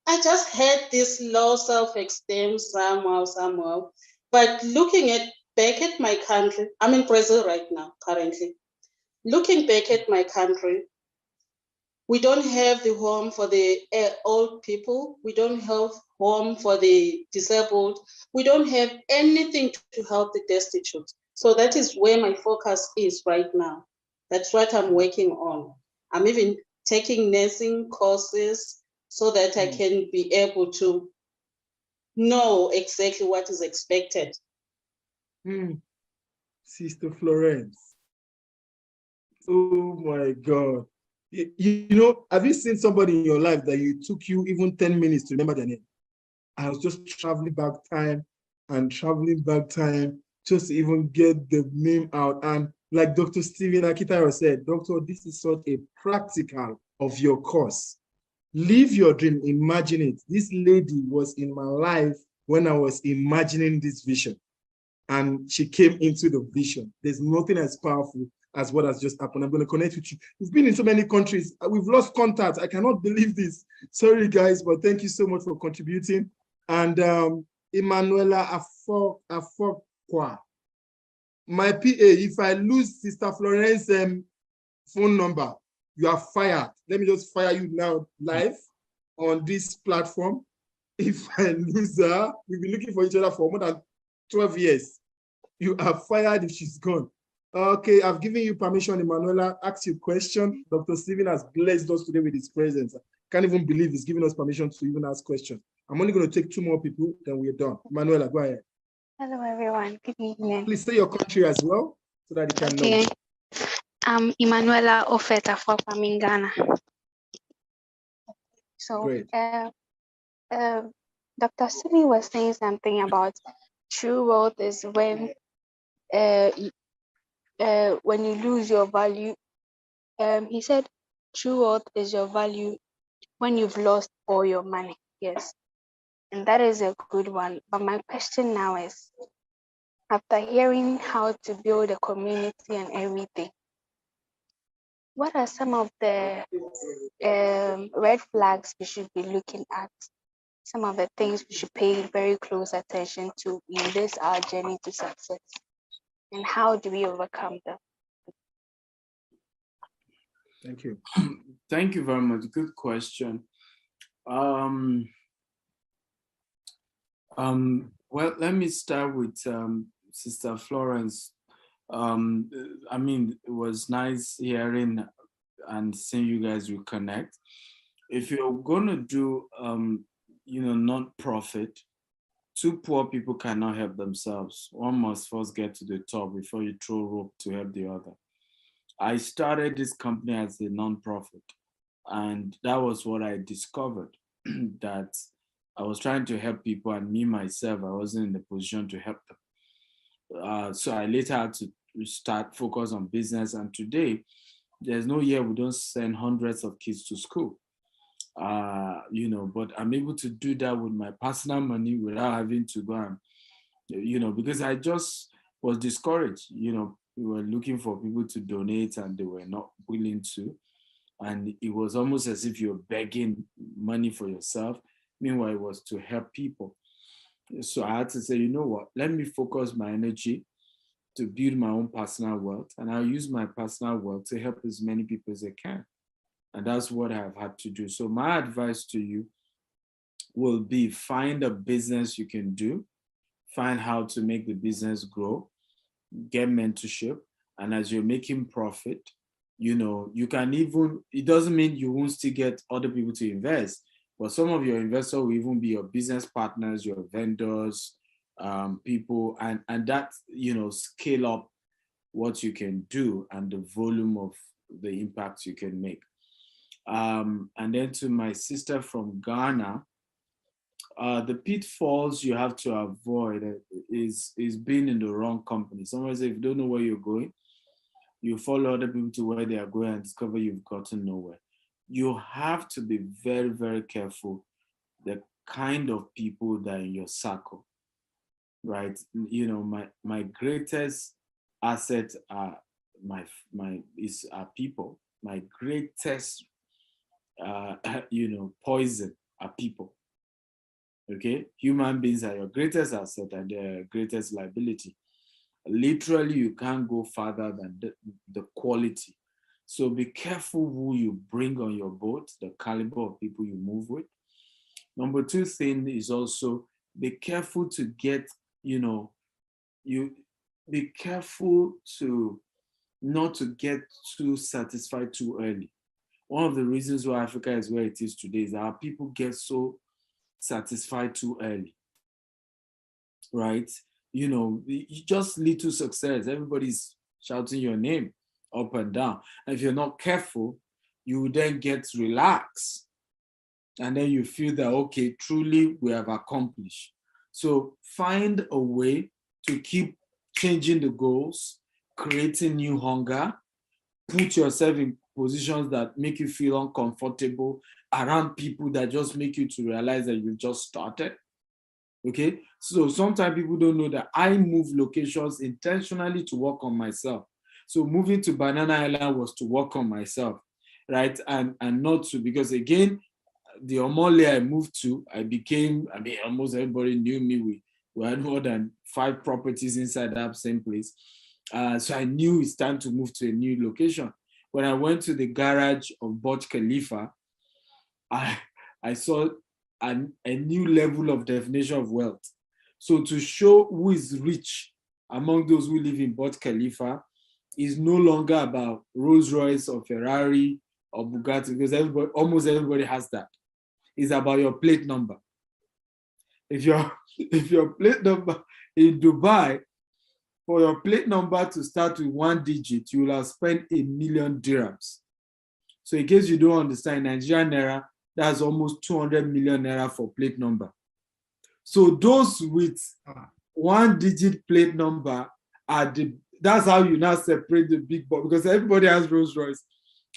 I just had this low self-esteem somehow. But looking back at my country, I'm in Brazil right now, currently. Looking back at my country, we don't have the home for the old people. We don't have home for the disabled. We don't have anything to help the destitute. So that is where my focus is right now. That's what I'm working on. I'm even taking nursing courses so that I can be able to know exactly what is expected. Sister Florence. Oh my God. You know, have you seen somebody in your life that it took you even 10 minutes to remember their name? I was just traveling back time just to even get the name out. And like Dr. Stephen Akintayo said, Doctor, this is such a practical of your course. Live your dream, imagine it. This lady was in my life when I was imagining this vision. And she came into the vision. There's nothing as powerful as what has just happened. I'm going to connect with you. We've been in so many countries. We've lost contact. I cannot believe this. Sorry, guys, but thank you so much for contributing. And Emanuela Afokwa, my PA, if I lose Sister Florence's phone number, you are fired. Let me just fire you now live on this platform. If I lose her, we've been looking for each other for more than 12 years. You are fired if she's gone. Okay, I've given you permission, Emanuela. Ask your question. Dr. Stephen has blessed us today with his presence. I can't even believe he's giving us permission to even ask questions. I'm only going to take 2 more people, then we're done. Emanuela, go ahead. Hello, everyone. Good evening. Please say your country as well, so that you can know. I'm Emanuela Ofeta from Ghana. So, Dr. Stephen was saying something about true wealth is when you lose your value. He said true wealth is your value when you've lost all your money. Yes, and that is a good one. But my question now is, after hearing how to build a community and everything, what are some of the red flags we should be looking at? Some of the things we should pay very close attention to in this our journey to success, and how do we overcome them? Thank you. Thank you very much. Good question. Well, let me start with Sister Florence. I mean, it was nice hearing and seeing you guys reconnect. If you're gonna do, non-profit, 2 poor people cannot help themselves. One must first get to the top before you throw rope to help the other. I started this company as a non-profit, and that was what I discovered, that I was trying to help people, and me, myself, I wasn't in the position to help them. So I later had to start focus on business, and today, there's no year we don't send hundreds of kids to school. But I'm able to do that with my personal money without having to go and, because I just was discouraged. We were looking for people to donate and they were not willing to. And it was almost as if you're begging money for yourself. Meanwhile, it was to help people. So I had to say, you know what, let me focus my energy to build my own personal wealth, and I'll use my personal wealth to help as many people as I can. And that's what I've had to do. So my advice to you will be, find a business you can do, find how to make the business grow, get mentorship, and as you're making profit, You know, you can even, it doesn't mean you won't still get other people to invest, but some of your investors will even be your business partners, your vendors, people, and that, you know, scale up what you can do and the volume of the impact you can make. And then to my sister from Ghana, the pitfalls you have to avoid is being in the wrong company. Sometimes if you don't know where you're going, you follow other people to where they are going and discover you've gotten nowhere. You have to be very, very careful the kind of people that are in your circle, right? You know, my greatest asset are are people. My greatest you know, poison are people. Okay, human beings are your greatest asset and their greatest liability. Literally, you can't go further than the quality. So be careful who you bring on your boat, the caliber of people you move with. Number two thing is also be careful to get, you know, you be careful to not to get too satisfied too early. One of the reasons why Africa is where it is today is that our people get so satisfied too early, right? You know, just little success, everybody's shouting your name up and down. And if you're not careful, you will then get relaxed. And then you feel that, okay, truly we have accomplished. So find a way to keep changing the goals, creating new hunger, put yourself in positions that make you feel uncomfortable around people that just make you to realize that you just started. Okay, so sometimes people don't know that I move locations intentionally to work on myself. So moving to Banana Island was to work on myself, right? And not to, because again, the Omole I moved to, I mean, almost everybody knew me. We had more than 5 properties inside that same place. So I knew it's time to move to a new location. When I went to the garage of Burj Khalifa, I saw a new level of definition of wealth. So to show who is rich among those who live in Burj Khalifa is no longer about Rolls Royce or Ferrari or Bugatti, because almost everybody has that. It's about your plate number. If your plate number in Dubai, for your plate number to start with 1 digit, you will have spent 1 million dirhams. So in case you don't understand, Nigerian naira, that's almost 200 million naira for plate number. So those with 1 digit plate number that's how you now separate the big boy, because everybody has Rolls Royce,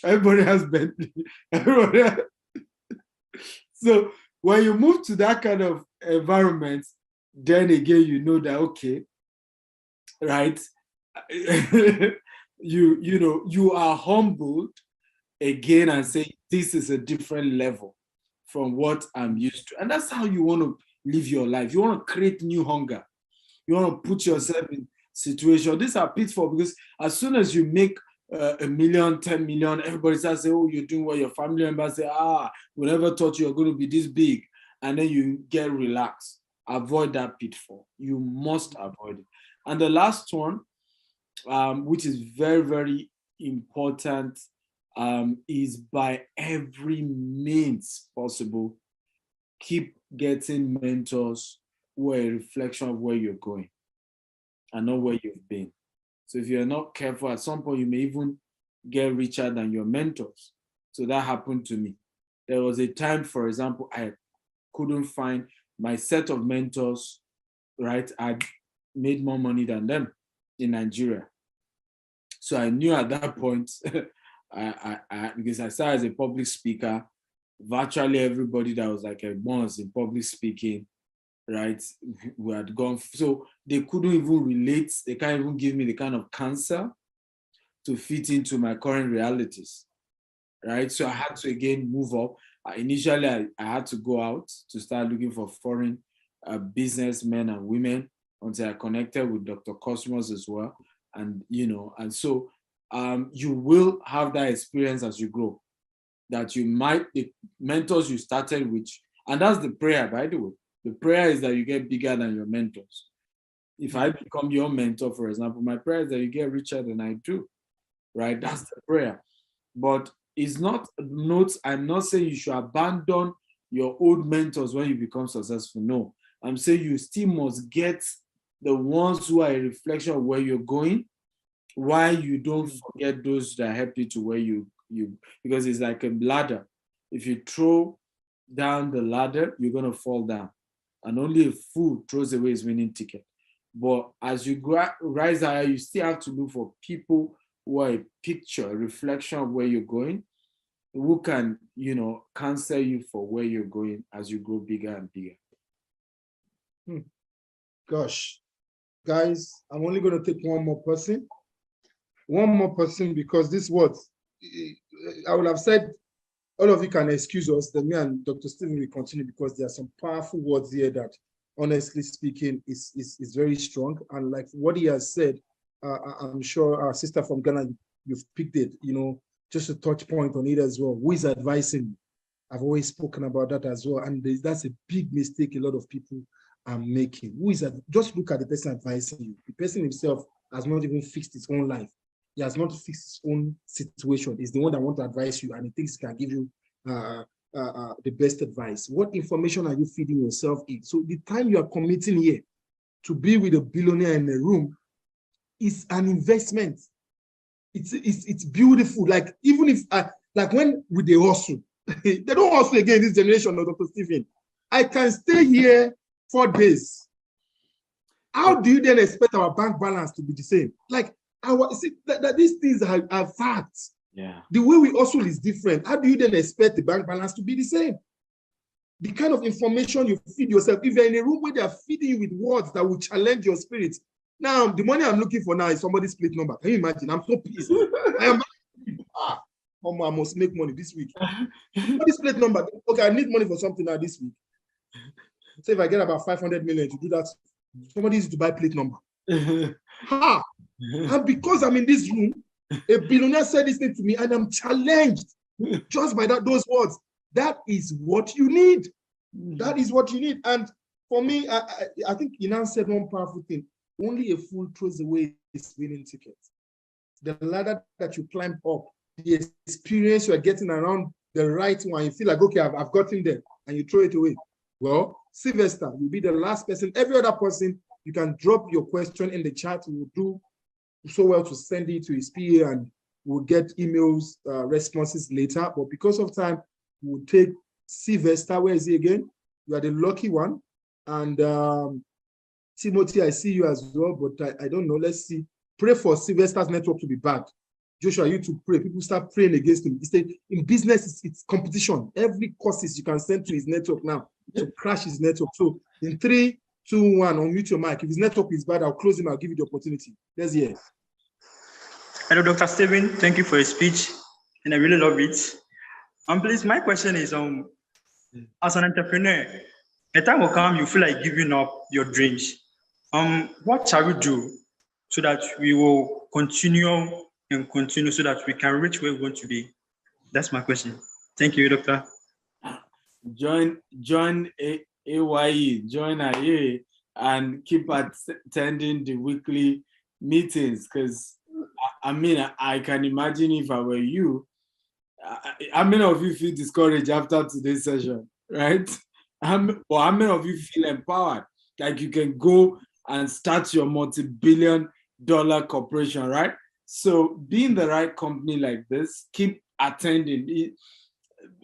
everybody has Bentley, everybody has... So when you move to that kind of environment, then again, you know that, okay, right, you know, you are humbled again and say, this is a different level from what I'm used to. And that's how you want to live your life. You want to create new hunger. You want to put yourself in situations. These are pitfalls, because as soon as you make 1 million, 10 million, everybody starts saying, oh, you're doing well. Your family members say, we never thought you were going to be this big. And then you get relaxed. Avoid that pitfall. You must avoid it. And the last one, which is very, very important, is by every means possible, keep getting mentors who are a reflection of where you're going and not where you've been. So if you're not careful, at some point you may even get richer than your mentors. So that happened to me. There was a time, for example, I couldn't find my set of mentors, right? I'd made more money than them in Nigeria. So I knew at that point, because I started as a public speaker, virtually everybody that was like a boss in public speaking, right, we had gone. So they couldn't even relate. They can't even give me the kind of cancer to fit into my current realities, right? So I had to again move up. Initially, I had to go out to start looking for foreign businessmen and women until I connected with Dr. Cosmos as well. And, you know, and so you will have that experience as you grow, that you might, the mentors you started with, and that's the prayer, by the way. The prayer is that you get bigger than your mentors. If I become your mentor, for example, my prayer is that you get richer than I do, right? That's the prayer. But it's not notes. I'm not saying you should abandon your old mentors when you become successful. No, I'm saying you still must get the ones who are a reflection of where you're going, why you don't forget those that help you to where you because it's like a ladder. If you throw down the ladder, you're gonna fall down, and only a fool throws away his winning ticket. But as you rise higher, you still have to look for people who are a picture, a reflection of where you're going, who can, counsel you for where you're going as you grow bigger and bigger. Gosh, guys, I'm only going to take one more person. One more person, because this words, I would have said, all of you can excuse us, then me and Dr. Stephen will continue, because there are some powerful words here that, honestly speaking, is very strong. And like what he has said, I'm sure our sister from Ghana, you've picked it, just a touch point on it as well. Who is advising? I've always spoken about that as well. And that's a big mistake a lot of people are making. Who is just look at the person advising you. The person himself has not even fixed his own life. He has not fixed his own situation. He's the one that wants to advise you, and he thinks he can give you the best advice. What information are you feeding yourself in? So the time you are committing here to be with a billionaire in a room is an investment. It's beautiful. Like, even if like when with the hustle, they don't hustle again in this generation of Dr. Stephen. I can stay here 4 days. How do you then expect our bank balance to be the same? Like, that these things are facts. Yeah. The way we hustle is different. How do you then expect the bank balance to be the same? The kind of information you feed yourself, if you're in a room where they are feeding you with words that will challenge your spirit. Now, the money I'm looking for now is somebody's plate number. Can you imagine? I'm so pissed. I must make money this week. Somebody's plate number. Okay, I need money for something now this week. So if I get about 500 million to do that, somebody needs to buy plate number. And because I'm in this room, a billionaire said this thing to me, and I'm challenged just by those words. That is what you need. That is what you need. And for me, I think Inan said one powerful thing. Only a fool throws away his winning ticket. The ladder that you climb up, the experience you are getting around the right one, you feel like, okay, I've gotten there, and you throw it away. Well, Sylvester, you'll be the last person. Every other person, you can drop your question in the chat. We will do so well to send it to his PA, and we'll get emails, responses later. But because of time, we'll take Sylvester. Where is he again? You are the lucky one. And Timothy, I see you as well, but I don't know. Let's see. Pray for Sylvester's network to be bad. Joshua, you to pray. People start praying against him. In business, it's competition. Every courses you can send to his network now to crash his network. So in 3, 2, 1, unmute your mic. If his network is bad, I'll close him. I'll give you the opportunity. Let's hear. Hello, Dr. Stephen. Thank you for your speech, and I really love it. Please, my question is, as an entrepreneur, a time will come you feel like giving up your dreams. What shall we do so that we will continue so that we can reach where we want to be? That's my question. Thank you, Doctor. Join A.Y.E, join A.Y.E, and keep attending the weekly meetings, because I can imagine if I were you, how many of you feel discouraged after today's session, right? Or how many of you feel empowered, like you can go and start your multi-billion-dollar corporation, right? So be in the right company like this, keep attending.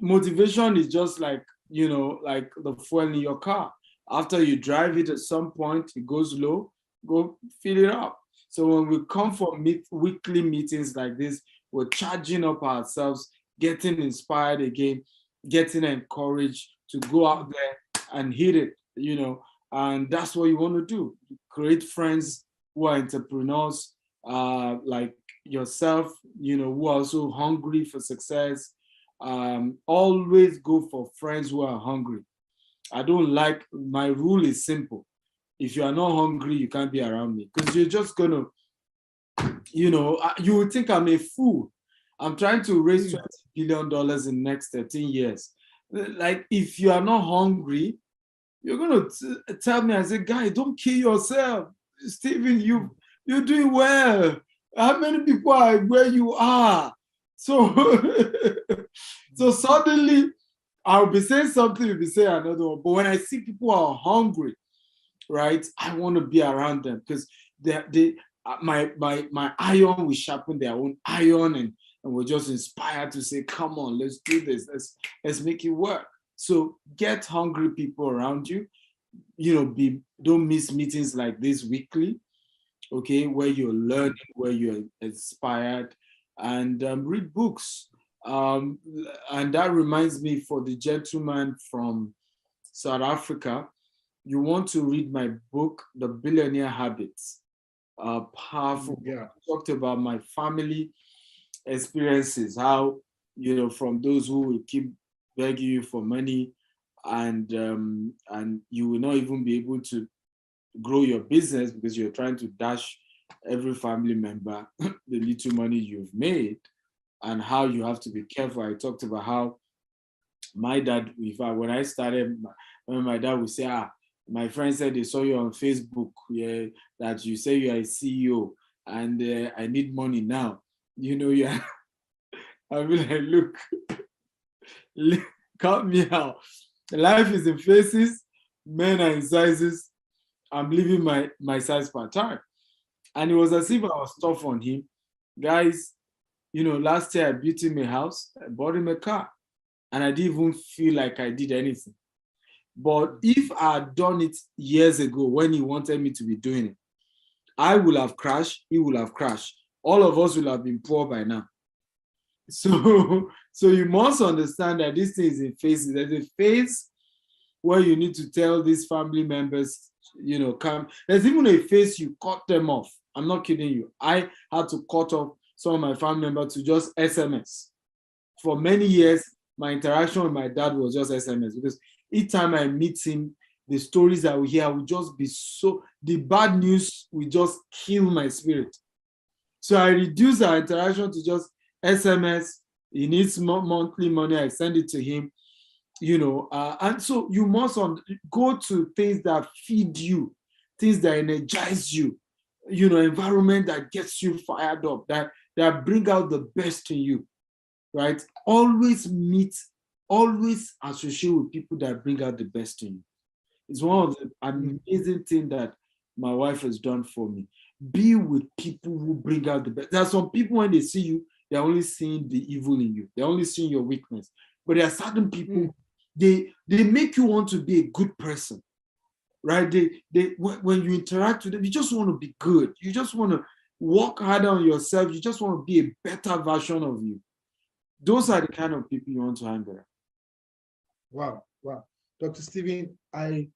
Motivation is just like, like the fuel in your car. After you drive it, at some point it goes low, go fill it up. So when we come for weekly meetings like this, we're charging up ourselves, getting inspired again, getting encouraged to go out there and hit it, and that's what you want to do. Create friends who are entrepreneurs, like yourself, who are also hungry for success. Always go for friends who are hungry. My rule is simple. If you are not hungry, you can't be around me, because you're just gonna, you would think I'm a fool. I'm trying to raise $20 billion in the next 13 years. Like, if you are not hungry, you're gonna tell me, I say, guy, don't kill yourself. Stephen, you're doing well. How many people are where you are? So, so suddenly I'll be saying something, you'll be saying another one. But when I see people are hungry, right, I want to be around them because my iron will sharpen their own iron, and we're just inspired to say, come on, let's do this. Let's make it work. So get hungry people around you. Don't miss meetings like this weekly, okay, where you're learning, where you're inspired, and read books. And that reminds me, for the gentleman from South Africa, you want to read my book, The Billionaire Habits. Powerful. Yeah. I talked about my family experiences, how, from those who will keep begging you for money, and you will not even be able to grow your business because you're trying to dash every family member the little money you've made, and how you have to be careful. I talked about how my dad, when I started, when my dad would say, my friend said they saw you on Facebook, yeah, that you say you are a CEO, and I need money now. Yeah. I'll be like, look, cut me out. Life is in phases, men are in sizes. I'm living my size part time. And it was as if I was tough on him. Guys, last year I built him a house, I bought him a car, and I didn't even feel like I did anything. But if I had done it years ago when he wanted me to be doing it, I would have crashed, he would have crashed. All of us will have been poor by now. So you must understand that this thing is in phases. There's a phase where you need to tell these family members, come. There's even a phase you cut them off. I'm not kidding you. I had to cut off some of my family members to just SMS. For many years, my interaction with my dad was just SMS, because each time I meet him, the stories I will hear will just be the bad news will just kill my spirit. So I reduce our interaction to just SMS. He needs monthly money, I send it to him, and so you must go to things that feed you, things that energize you, environment that gets you fired up, that bring out the best in you, right? Always associate with people that bring out the best in you. It's one of the amazing things that my wife has done for me. Be with people who bring out the best. There are some people, when they see you, they're only seeing the evil in you. They're only seeing your weakness. But there are certain people, they make you want to be a good person, right? When you interact with them, you just want to be good. You just want to work harder on yourself. You just want to be a better version of you. Those are the kind of people you want to hang around. Wow. Dr. Stephen, I